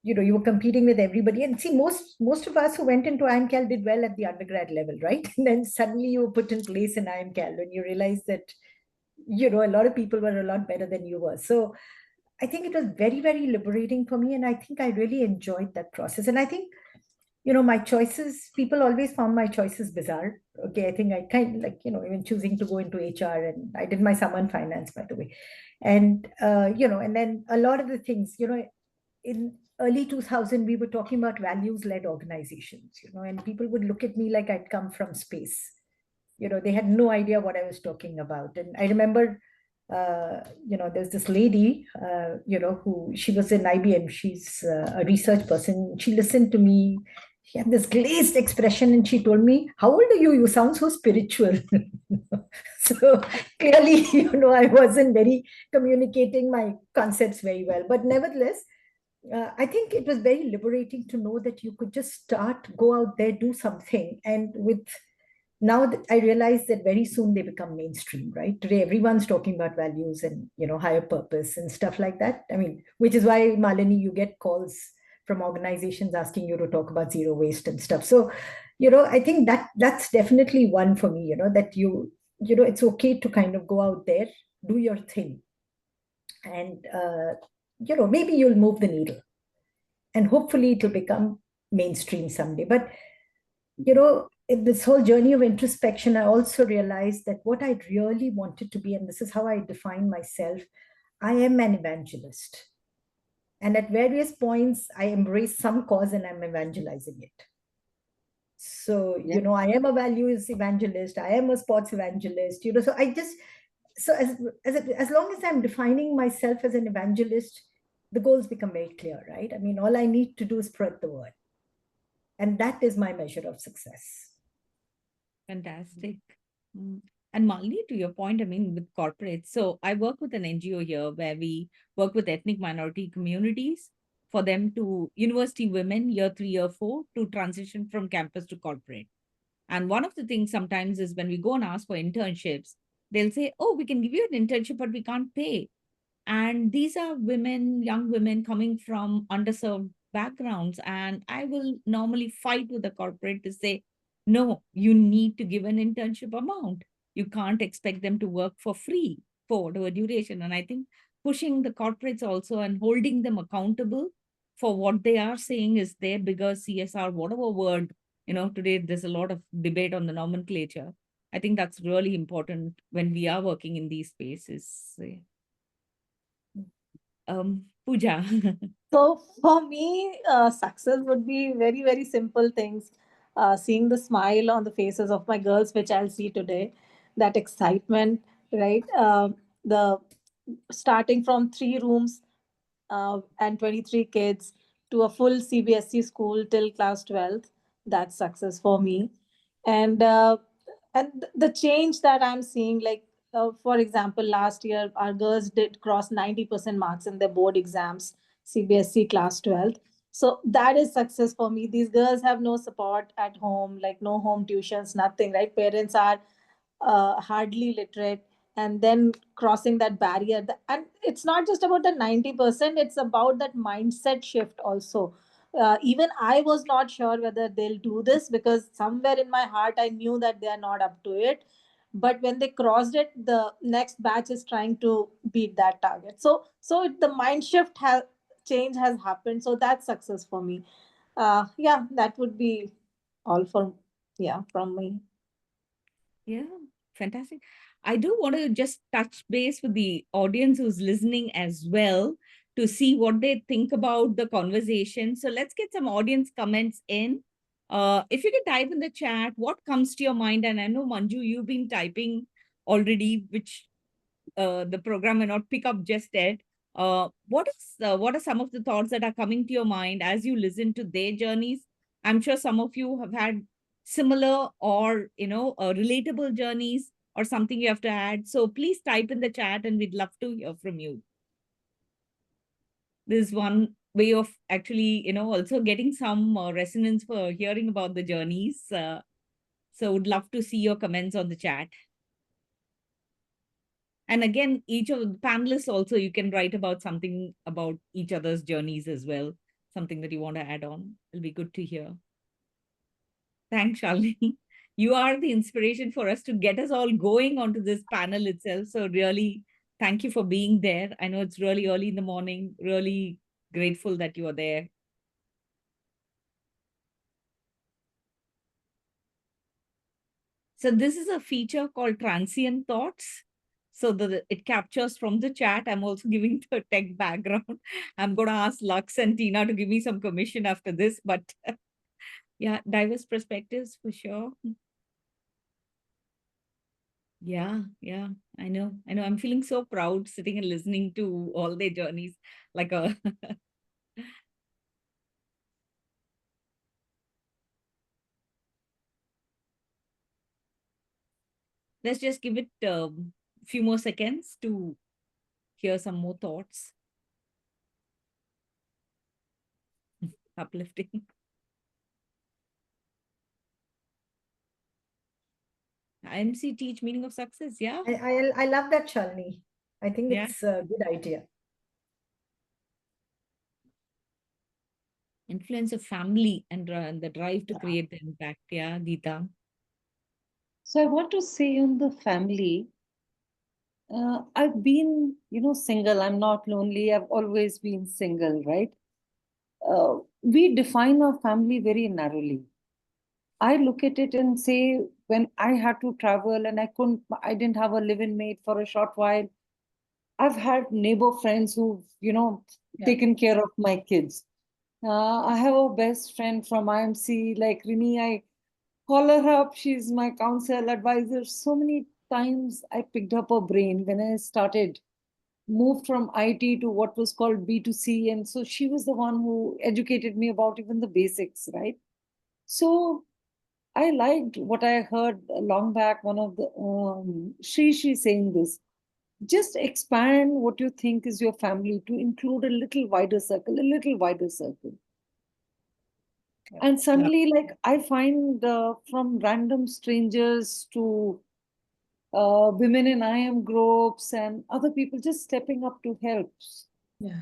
you were competing with everybody. And see, most of us who went into IIMCal did well at the undergrad level, right? And then suddenly you were put in place in IIMCal when you realized that, a lot of people were a lot better than you were. So I think it was very, very liberating for me. And I think I really enjoyed that process. And I think, my choices, people always found my choices bizarre. Okay. I think I kind of like, even choosing to go into HR, and I did my summer in finance, by the way. And, and then a lot of the things, in early 2000, we were talking about values-led organizations, and people would look at me like I'd come from space. They had no idea what I was talking about. And I remember, there's this lady, who she was in IBM. She's a research person. She listened to me. She had this glazed expression and she told me, how old are you? You sound so spiritual. So clearly, I wasn't very communicating my concepts very well. But nevertheless, I think it was very liberating to know that you could just start, go out there, do something. And with now that I realize that very soon they become mainstream, right? Today, everyone's talking about values and, higher purpose and stuff like that. I mean, which is why, Malini, you get calls from organizations asking you to talk about zero waste and stuff. So, I think that's definitely one for me, that it's okay to kind of go out there, do your thing. And, maybe you'll move the needle and hopefully it'll become mainstream someday. But, in this whole journey of introspection, I also realized that what I really wanted to be, and this is how I define myself, I am an evangelist. And at various points, I embrace some cause and I'm evangelizing it. So, I am a values evangelist, I am a sports evangelist, so I just, so as long as I'm defining myself as an evangelist, the goals become very clear, right? I mean, all I need to do is spread the word. And that is my measure of success. Fantastic. And Malini, to your point, I mean, with corporates, so I work with an NGO here where we work with ethnic minority communities for them to, university women, year 3, year 4, to transition from campus to corporate. And one of the things sometimes is when we go and ask for internships, they'll say, oh, we can give you an internship, but we can't pay. And these are women, young women coming from underserved backgrounds. And I will normally fight with the corporate to say, no, you need to give an internship amount. You can't expect them to work for free for whatever duration. And I think pushing the corporates also and holding them accountable for what they are saying is their bigger CSR, whatever word, today there's a lot of debate on the nomenclature. I think that's really important when we are working in these spaces. Pooja. So for me, success would be very, very simple things. Seeing the smile on the faces of my girls, which I'll see today, that excitement, right? The starting from 3 rooms and 23 kids to a full CBSE school till class 12th. That's success for me. And the change that I'm seeing, like for example, last year our girls did cross 90% marks in their board exams, CBSE class 12th. So that is success for me. These girls have no support at home, like no home tuitions, nothing, right? Parents are hardly literate, and then crossing that barrier. And it's not just about the 90%, it's about that mindset shift also. Even I was not sure whether they'll do this, because somewhere in my heart I knew that they are not up to it. But when they crossed it, the next batch is trying to beat that target. So the mind shift change has happened. So that's success for me. Yeah, that would be all from me. Yeah, fantastic. I do want to just touch base with the audience who's listening as well to see what they think about the conversation. So let's get some audience comments in. If you can type in the chat, what comes to your mind? And I know, Manju, you've been typing already, which the program may not pick up just yet. What are some of the thoughts that are coming to your mind as you listen to their journeys? I'm sure some of you have had similar or relatable journeys or something you have to add. So please type in the chat and we'd love to hear from you. This is one way of actually, also getting some resonance for hearing about the journeys. So would love to see your comments on the chat. And again, each of the panelists also, you can write about something about each other's journeys as well. Something that you want to add on. It'll be good to hear. Thanks, Shalini. You are the inspiration for us to get us all going onto this panel itself. So really, thank you for being there. I know it's really early in the morning. Really grateful that you are there. So this is a feature called Transient Thoughts. So it captures from the chat. I'm also giving the tech background. I'm going to ask Lux and Tina to give me some commission after this, but yeah, diverse perspectives for sure. Yeah, I know. I'm feeling so proud sitting and listening to all their journeys. Like a let's just give it a few more seconds to hear some more thoughts. uplifting. IMC teach meaning of success. Yeah. I love that, Shalini. I think Yeah. it's a good idea. Influence of family and the drive to create the impact. Yeah, Deeta. So I want to say on the family, I've been, single. I'm not lonely. I've always been single, right? We define our family very narrowly. I look at it and say, when I had to travel and I didn't have a live-in mate for a short while, I've had neighbor friends who've, taken care of my kids. I have a best friend from IMC, like Rini. I call her up. She's my counsel advisor. So many times I picked up her brain when I moved from IT to what was called B2C. And so she was the one who educated me about even the basics, right? So I liked what I heard long back, one of the Shri saying this. Just expand what you think is your family to include a little wider circle, a little wider circle. And suddenly, like, I find from random strangers to women in IM groups and other people just stepping up to help. Yeah.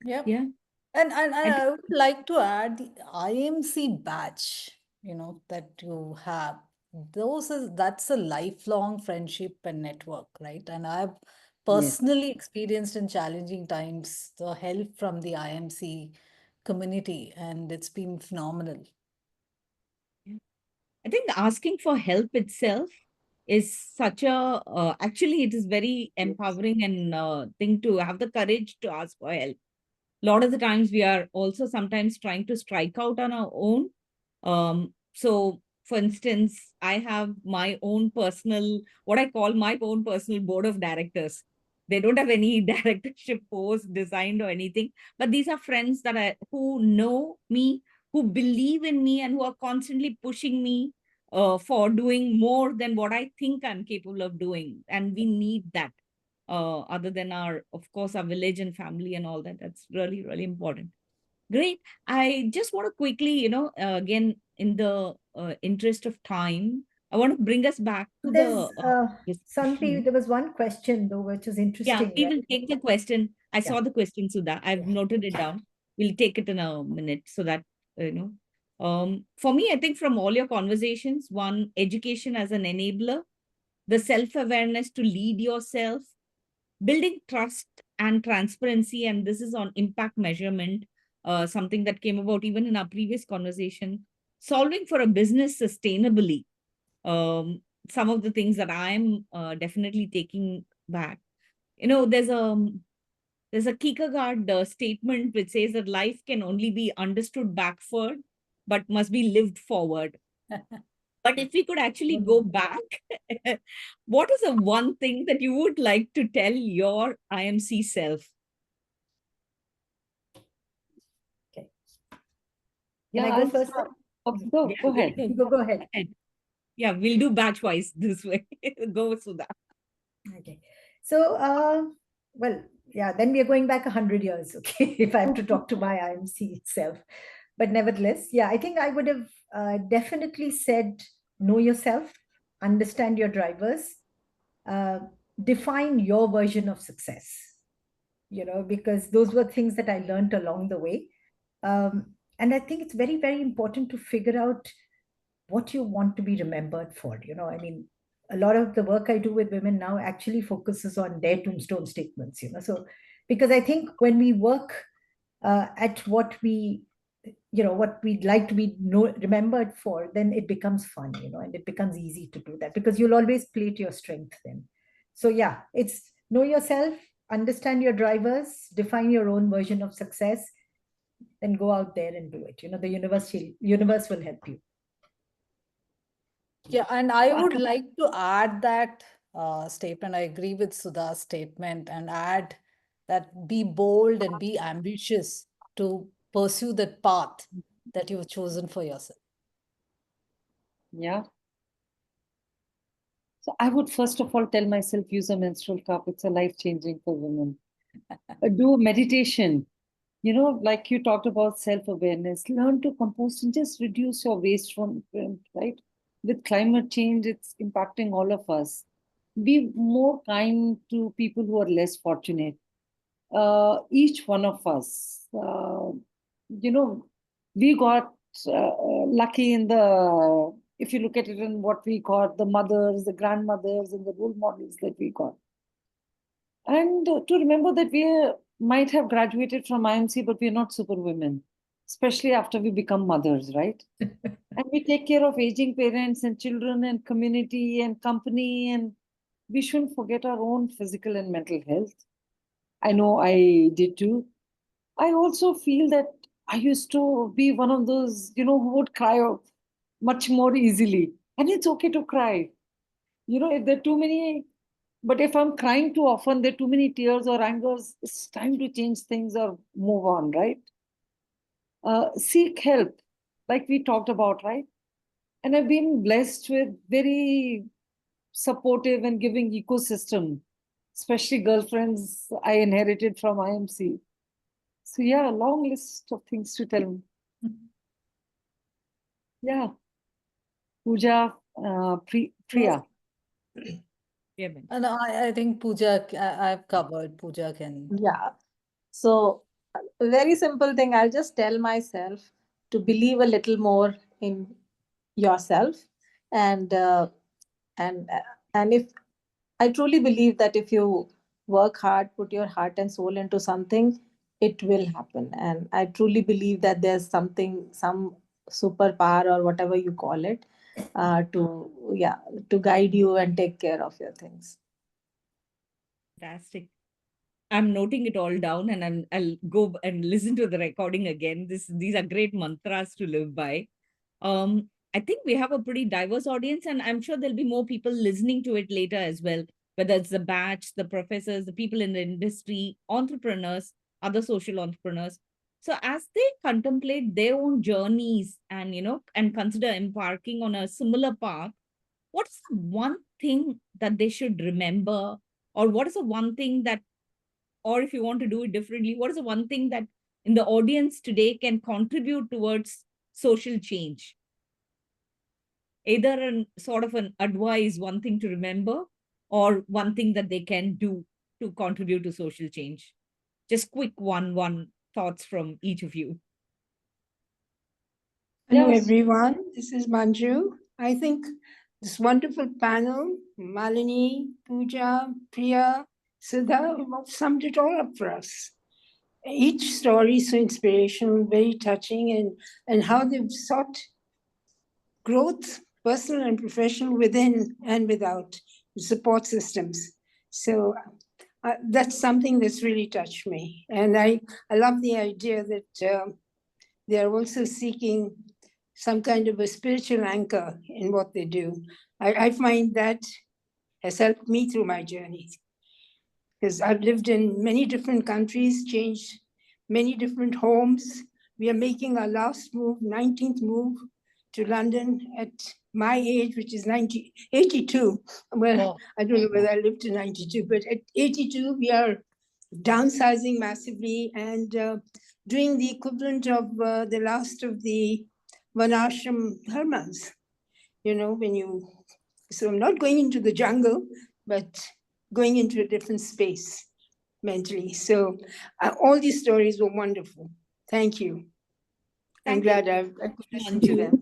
Yep. Yeah. And I would like to add the IMC badge, that you have. That's a lifelong friendship and network, right? And I've personally experienced in challenging times the help from the IMC community, and it's been phenomenal. I think asking for help itself is such a, actually, it is very empowering and thing to have the courage to ask for help. A lot of the times we are also sometimes trying to strike out on our own. So for instance, I have my own personal, what I call my own personal board of directors. They don't have any directorship post designed or anything, but these are friends who know me, who believe in me, and who are constantly pushing me for doing more than what I think I'm capable of doing. And we need that. Other than of course, our village and family and all that. That's really, really important. Great. I just want to quickly, again, in the interest of time, I want to bring us back to There's discussion. there was one question though, which is Yeah, interesting. we Right? will take the question. I Yeah. saw the question, Sudha. I've noted it down. We'll take it in a minute so that, for me, I think from all your conversations, one, education as an enabler, the self-awareness to lead yourself, building trust and transparency, and this is on impact measurement, something that came about even in our previous conversation, solving for a business sustainably, some of the things that I'm definitely taking back. There's a Kierkegaard statement which says that life can only be understood backward, but must be lived forward. But if we could actually go back, what is the one thing that you would like to tell your IMC self? Okay. Yeah, Can I go first? Okay, go ahead. Go ahead. Yeah, we'll do batch-wise this way. Go, Sudha. Okay. So, well, yeah, then we are going back 100 years, okay, if I have to talk to my IMC itself. But nevertheless, yeah, I think I would have definitely said, know yourself, understand your drivers, define your version of success, because those were things that I learned along the way. And I think it's very, very important to figure out what you want to be remembered for. I mean, a lot of the work I do with women now actually focuses on their tombstone statements, So, because I think when we work at what what we'd like to be remembered for, then it becomes fun, and it becomes easy to do that because you'll always play to your strength then. So yeah, it's know yourself, understand your drivers, define your own version of success, then go out there and do it. The universe will help you. Yeah, and I would like to add that statement. I agree with Sudha's statement and add that be bold and be ambitious to pursue that path that you've chosen for yourself. Yeah. So I would first of all tell myself, use a menstrual cup. It's a life-changing for women. Do meditation. Like you talked about self-awareness, learn to compost and just reduce your waste footprint, right? With climate change, it's impacting all of us. Be more kind to people who are less fortunate. Each one of us, we got lucky in if you look at it in what we got, the mothers, the grandmothers, and the role models that we got. And to remember that might have graduated from IMC, but we're not superwomen, especially after we become mothers, right? And we take care of aging parents and children and community and company, and we shouldn't forget our own physical and mental health. I know I did too. I also feel that I used to be one of those, who would cry much more easily. And it's okay to cry. If there are too many, but if I'm crying too often, there are too many tears or angers, it's time to change things or move on, right? Seek help, like we talked about, right? And I've been blessed with very supportive and giving ecosystem, especially girlfriends I inherited from IMC. So yeah, a long list of things to tell me. Yeah. Pooja, Priya. Yeah, ma'am. And I think Pooja, I've covered. Pooja can. Yeah. So, a very simple thing. I'll just tell myself to believe a little more in yourself, and and and if I truly believe that if you work hard, put your heart and soul into something, it will happen. And I truly believe that there's something, some superpower or whatever you call it, to guide you and take care of your things. Fantastic. I'm noting it all down, and I'll go and listen to the recording again. These are great mantras to live by. I think we have a pretty diverse audience, and I'm sure there'll be more people listening to it later as well, whether it's the batch, the professors, the people in the industry, entrepreneurs, other social entrepreneurs. So as they contemplate their own journeys and and consider embarking on a similar path, what's the one thing that they should remember, or what is the one thing that, or if you want to do it differently, what is the one thing that in the audience today can contribute towards social change? Either sort of an advice, one thing to remember, or one thing that they can do to contribute to social change. Just quick one thoughts from each of you. Hello, Yes. everyone. This is Manju. I think this wonderful panel, Malini, Pooja, Priya, Sudha, summed it all up for us. Each story is so inspirational, very touching, and how they've sought growth, personal and professional, within and without support systems. So that's something that's really touched me. And I love the idea that they're also seeking some kind of a spiritual anchor in what they do. I find that has helped me through my journey, because I've lived in many different countries, changed many different homes. We are making our last move, 19th move to London at my age, which is 82. Well, I don't know whether I lived to 92, but at 82, we are downsizing massively and doing the equivalent of the last of the Vanashram hermans. So I'm not going into the jungle, but going into a different space mentally. So all these stories were wonderful. Thank you. I'm glad I could listen to them.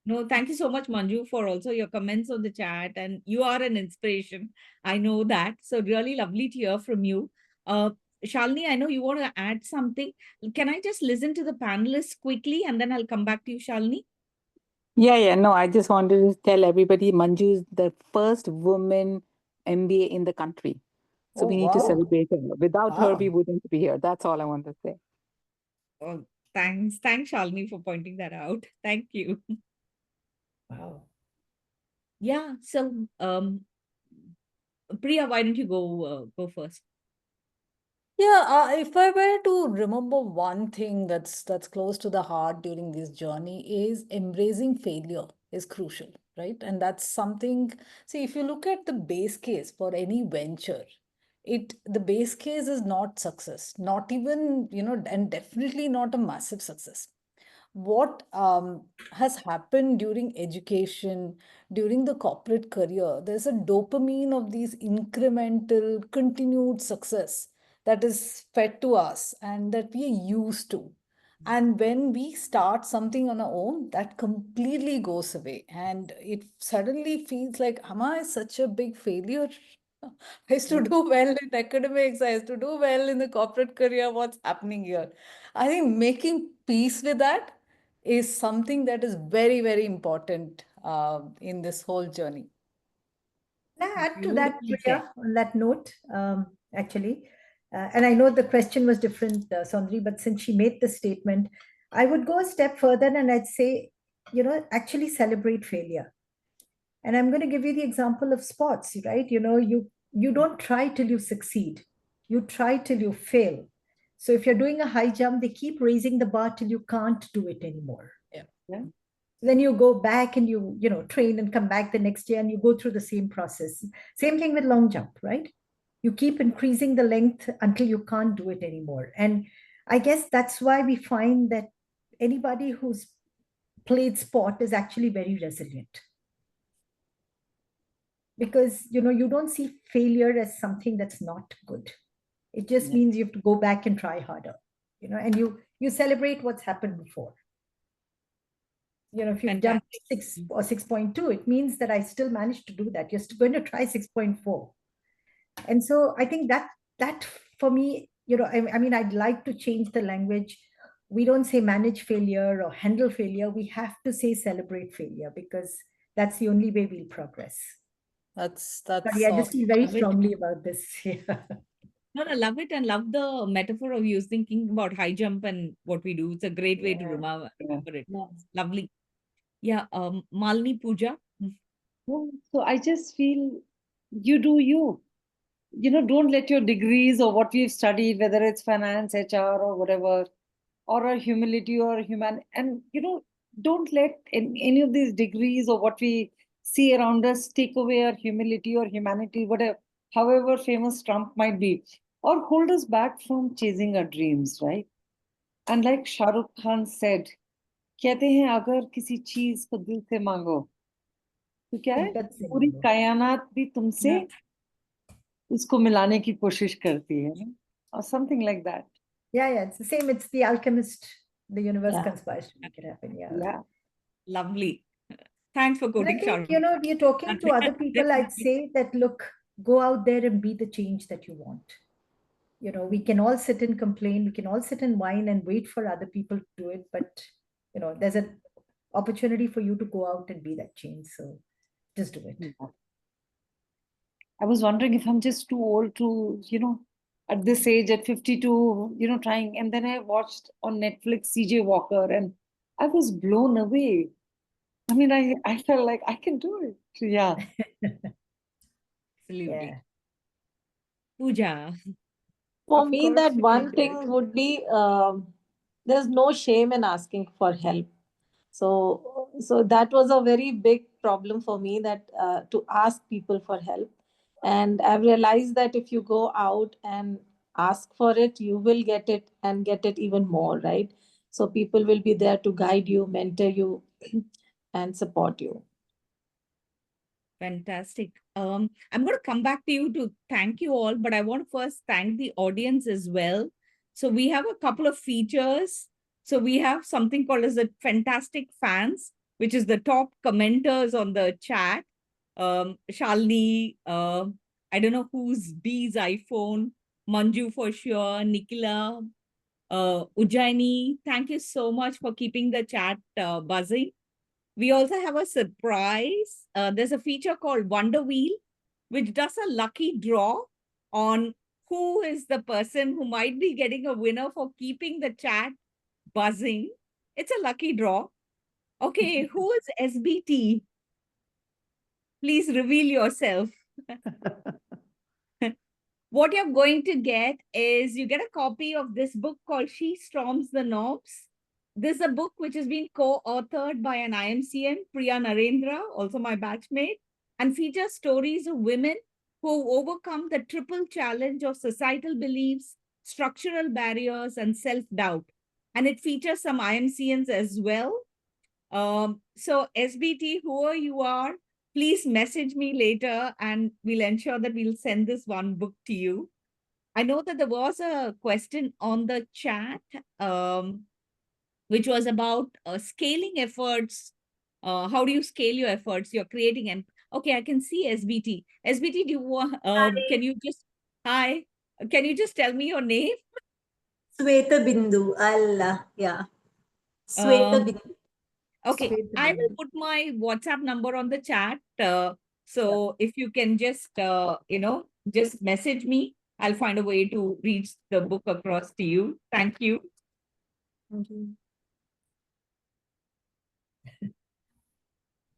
No, thank you so much, Manju, for also your comments on the chat. And you are an inspiration. I know that. So really lovely to hear from you. Shalini, I know you want to add something. Can I just listen to the panelists quickly and then I'll come back to you, Shalini? Yeah. No, I just wanted to tell everybody Manju is the first woman MBA in the country. So we need to celebrate her. Without her, we wouldn't be here. That's all I want to say. Oh, thanks. Thanks, Shalini, for pointing that out. Thank you. Wow. Yeah. So, Priya, why don't you go first? Yeah, if I were to remember one thing that's close to the heart during this journey is embracing failure is crucial, right? And that's something, see, if you look at the base case for any venture, the base case is not success, not even, and definitely not a massive success. What has happened during education, during the corporate career, there's a dopamine of these incremental, continued success that is fed to us and that we are used to. And when we start something on our own, that completely goes away. And it suddenly feels like, am I such a big failure? I used to do well in academics, I used to do well in the corporate career. What's happening here? I think making peace with that is something that is very, very important in this whole journey. Can I add to that, Beautifully said. Priya, on that note, actually? And I know the question was different, Sondri, but since she made the statement, I would go a step further and I'd say, actually celebrate failure. And I'm going to give you the example of sports, right? You don't try till you succeed. You try till you fail. So if you're doing a high jump, they keep raising the bar till you can't do it anymore. Yeah. Then you go back and you train and come back the next year and you go through the same process. Same thing with long jump, right? You keep increasing the length until you can't do it anymore. And I guess that's why we find that anybody who's played sport is actually very resilient. Because you don't see failure as something that's not good. It just means you have to go back and try harder, and you celebrate what's happened before. If you've jumped 6 or 6.2, it means that I still managed to do that. You're still going to try 6.4. And so I think that for me, I mean, I'd like to change the language. We don't say manage failure or handle failure. We have to say celebrate failure, because that's the only way we'll progress. That's Sorry, I just feel very strongly about this. Yeah. No, I love it, and love the metaphor of you thinking about high jump and what we do. It's a great way to remember it. Lovely. Yeah, Malini, Pooja. So I just feel you do you. Don't let your degrees or what we've studied, whether it's finance, HR, or whatever, or a humility or and don't let any of these degrees or what we see around us take away our humility or humanity, whatever, however famous Trump might be, or hold us back from chasing our dreams, right? And like Shah Rukh Khan said, कहते हैं अगर किसी चीज को दिल से मांगो तो क्या है, पूरी कायनात भी तुमसे उसको मिलाने की कोशिश करती है, or something like that. Yeah, it's the same. It's the alchemist. The universe conspires to make it happen. Yeah. Lovely. Thanks for quoting. I think, you're talking to other people. I'd say that, look, go out there and be the change that you want. We can all sit and complain. We can all sit and whine and wait for other people to do it. But, there's an opportunity for you to go out and be that change. So just do it. I was wondering if I'm just too old to, at this age, at 52, trying. And then I watched on Netflix CJ Walker and I was blown away. I mean, I felt like I can do it. Yeah. Absolutely. Yeah. Pooja. For me, that one thing would be there's no shame in asking for help. So that was a very big problem for me, that to ask people for help. And I've realized that if you go out and ask for it, you will get it, and get it even more, right? So people will be there to guide you, mentor you, and support you. Fantastic. I'm going to come back to you to thank you all, but I want to first thank the audience as well. So we have a couple of features. So we have something called as the Fantastic Fans, which is the top commenters on the chat. Shalini, I don't know who's B's iPhone, Manju for sure, Nikila, Ujjaini. Thank you so much for keeping the chat buzzing. We also have a surprise. There's a feature called Wonder Wheel, which does a lucky draw on who is the person who might be getting a winner for keeping the chat buzzing. It's a lucky draw. Okay, who is SBT? Please reveal yourself. What you're going to get is you get a copy of this book called She Storms the Knobs. This is a book which has been co-authored by an IMCM, Priya Narendra, also my batchmate, and features stories of women who overcome the triple challenge of societal beliefs, structural barriers, and self-doubt. And it features some IMCNs as well. So SBT, whoever you are, please message me later and we'll ensure that we'll send this one book to you. I know that there was a question on the chat, which was about scaling efforts. How do you scale your efforts? You're creating okay, I can see SBT. SBT, do you want, can you just, hi, can you just tell me your name? Sweta Bindu. Yeah. Sweta Bindu. Okay, Sweta I will Bindu. put my WhatsApp number on the chat. So if you can just, just message me, I'll find a way to reach the book across to you. Thank you. Thank you.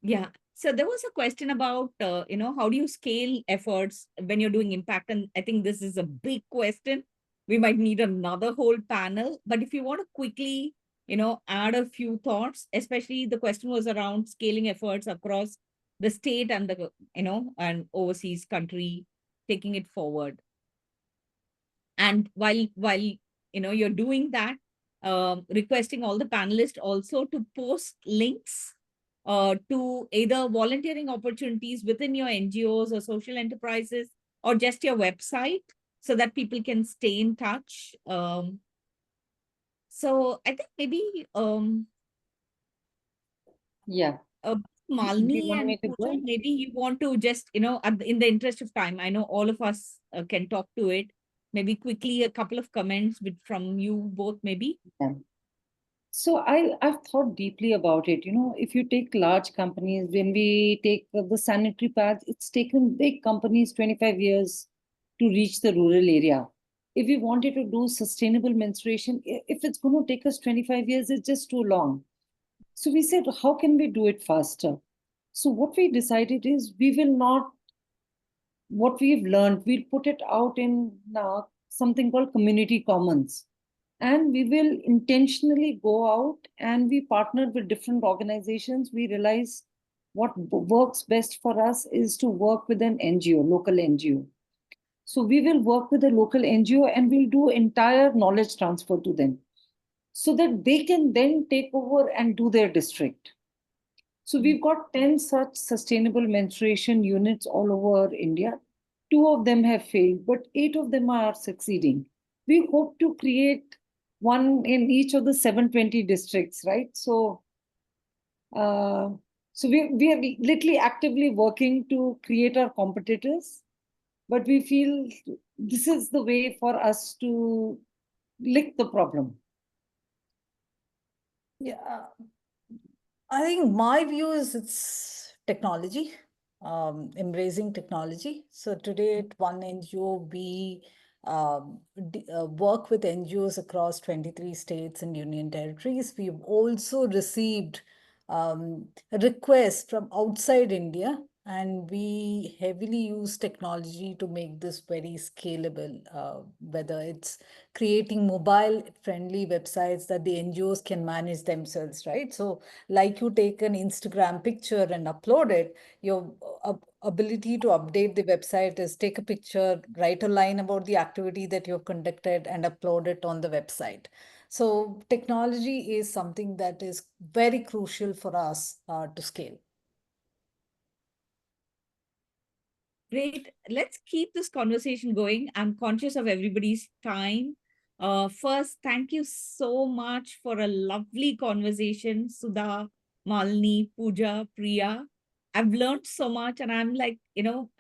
Yeah. So there was a question about, how do you scale efforts when you're doing impact? And I think this is a big question. We might need another whole panel, but if you want to quickly, add a few thoughts, especially the question was around scaling efforts across the state and the, and overseas country, taking it forward. And while you're doing that, requesting all the panelists also to post links to either volunteering opportunities within your NGOs or social enterprises, or just your website, so that people can stay in touch. So I think maybe Yeah. Malini Do you want and me to Pooja, go? maybe you want to just, in the interest of time, I know all of us can talk to it. Maybe quickly a couple of comments from you both, maybe. Yeah. So I've thought deeply about it. If you take large companies, when we take the sanitary pads, it's taken big companies 25 years to reach the rural area. If we wanted to do sustainable menstruation, if it's going to take us 25 years, it's just too long. So we said, how can we do it faster? So what we decided is we will not, what we've learned, we'll put it out in something called community commons. And we will intentionally go out and we partner with different organizations. We realize what works best for us is to work with an NGO, local NGO. So we will work with a local NGO and we'll do entire knowledge transfer to them so that they can then take over and do their district. So we've got 10 such sustainable menstruation units all over India. 2 of them have failed, but 8 of them are succeeding. We hope to create one in each of the 720 districts, right? So, we are literally actively working to create our competitors, but we feel this is the way for us to lick the problem. Yeah, I think my view is it's technology, embracing technology. So today at one NGO, we work with NGOs across 23 states and union territories. We've also received requests from outside India, and we heavily use technology to make this very scalable, whether it's creating mobile-friendly websites that the NGOs can manage themselves, right? So like you take an Instagram picture and upload it, your ability to update the website is take a picture, write a line about the activity that you've conducted and upload it on the website. So technology is something that is very crucial for us to scale. Great. Let's keep this conversation going. I'm conscious of everybody's time. First, thank you so much for a lovely conversation, Sudha, Malini, Pooja, Priya. I've learned so much, and I'm like,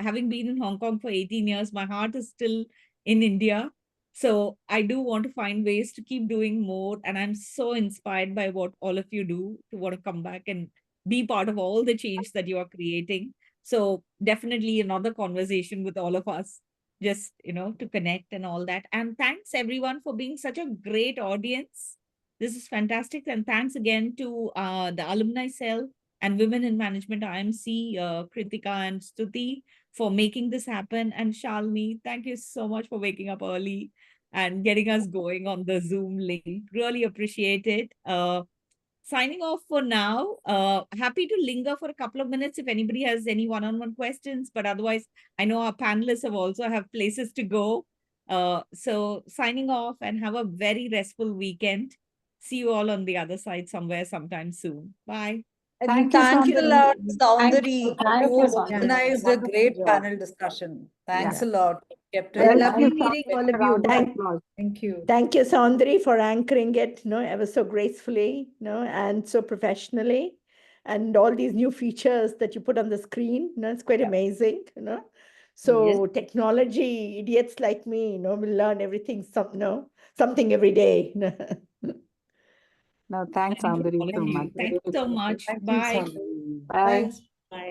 having been in Hong Kong for 18 years, my heart is still in India. So I do want to find ways to keep doing more. And I'm so inspired by what all of you do to want to come back and be part of all the change that you are creating. So definitely another conversation with all of us, just, to connect and all that. And thanks everyone for being such a great audience. This is fantastic. And thanks again to the alumni cell and Women in Management IIMC, Kritika and Stuti, for making this happen. And Shalini, thank you so much for waking up early and getting us going on the Zoom link. Really appreciate it. signing off for now. Happy to linger for a couple of minutes if anybody has any one-on-one questions, but otherwise, I know our panelists have places to go. So signing off and have a very restful weekend. See you all on the other side somewhere sometime soon. Bye. And thank you a lot, Soundari. Thank You you, Soundari. organized a great job. panel discussion. Thanks a lot. Kept And it lovely Thank you, meeting all of you. round of applause. Thank you. Thank you, Saundari, for anchoring it, ever so gracefully, and so professionally. And all these new features that you put on the screen, it's quite amazing, So technology idiots like me, will learn everything, something every day. No, thanks, Soundari, so much. Thank you so much. Thank you, Bye. Soundari. Bye. Thanks.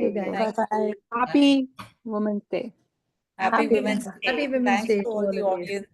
You guys. Bye-bye. Happy Women's Day. Happy Women's Day. Happy Women's Thanks Day to all the of you. audience.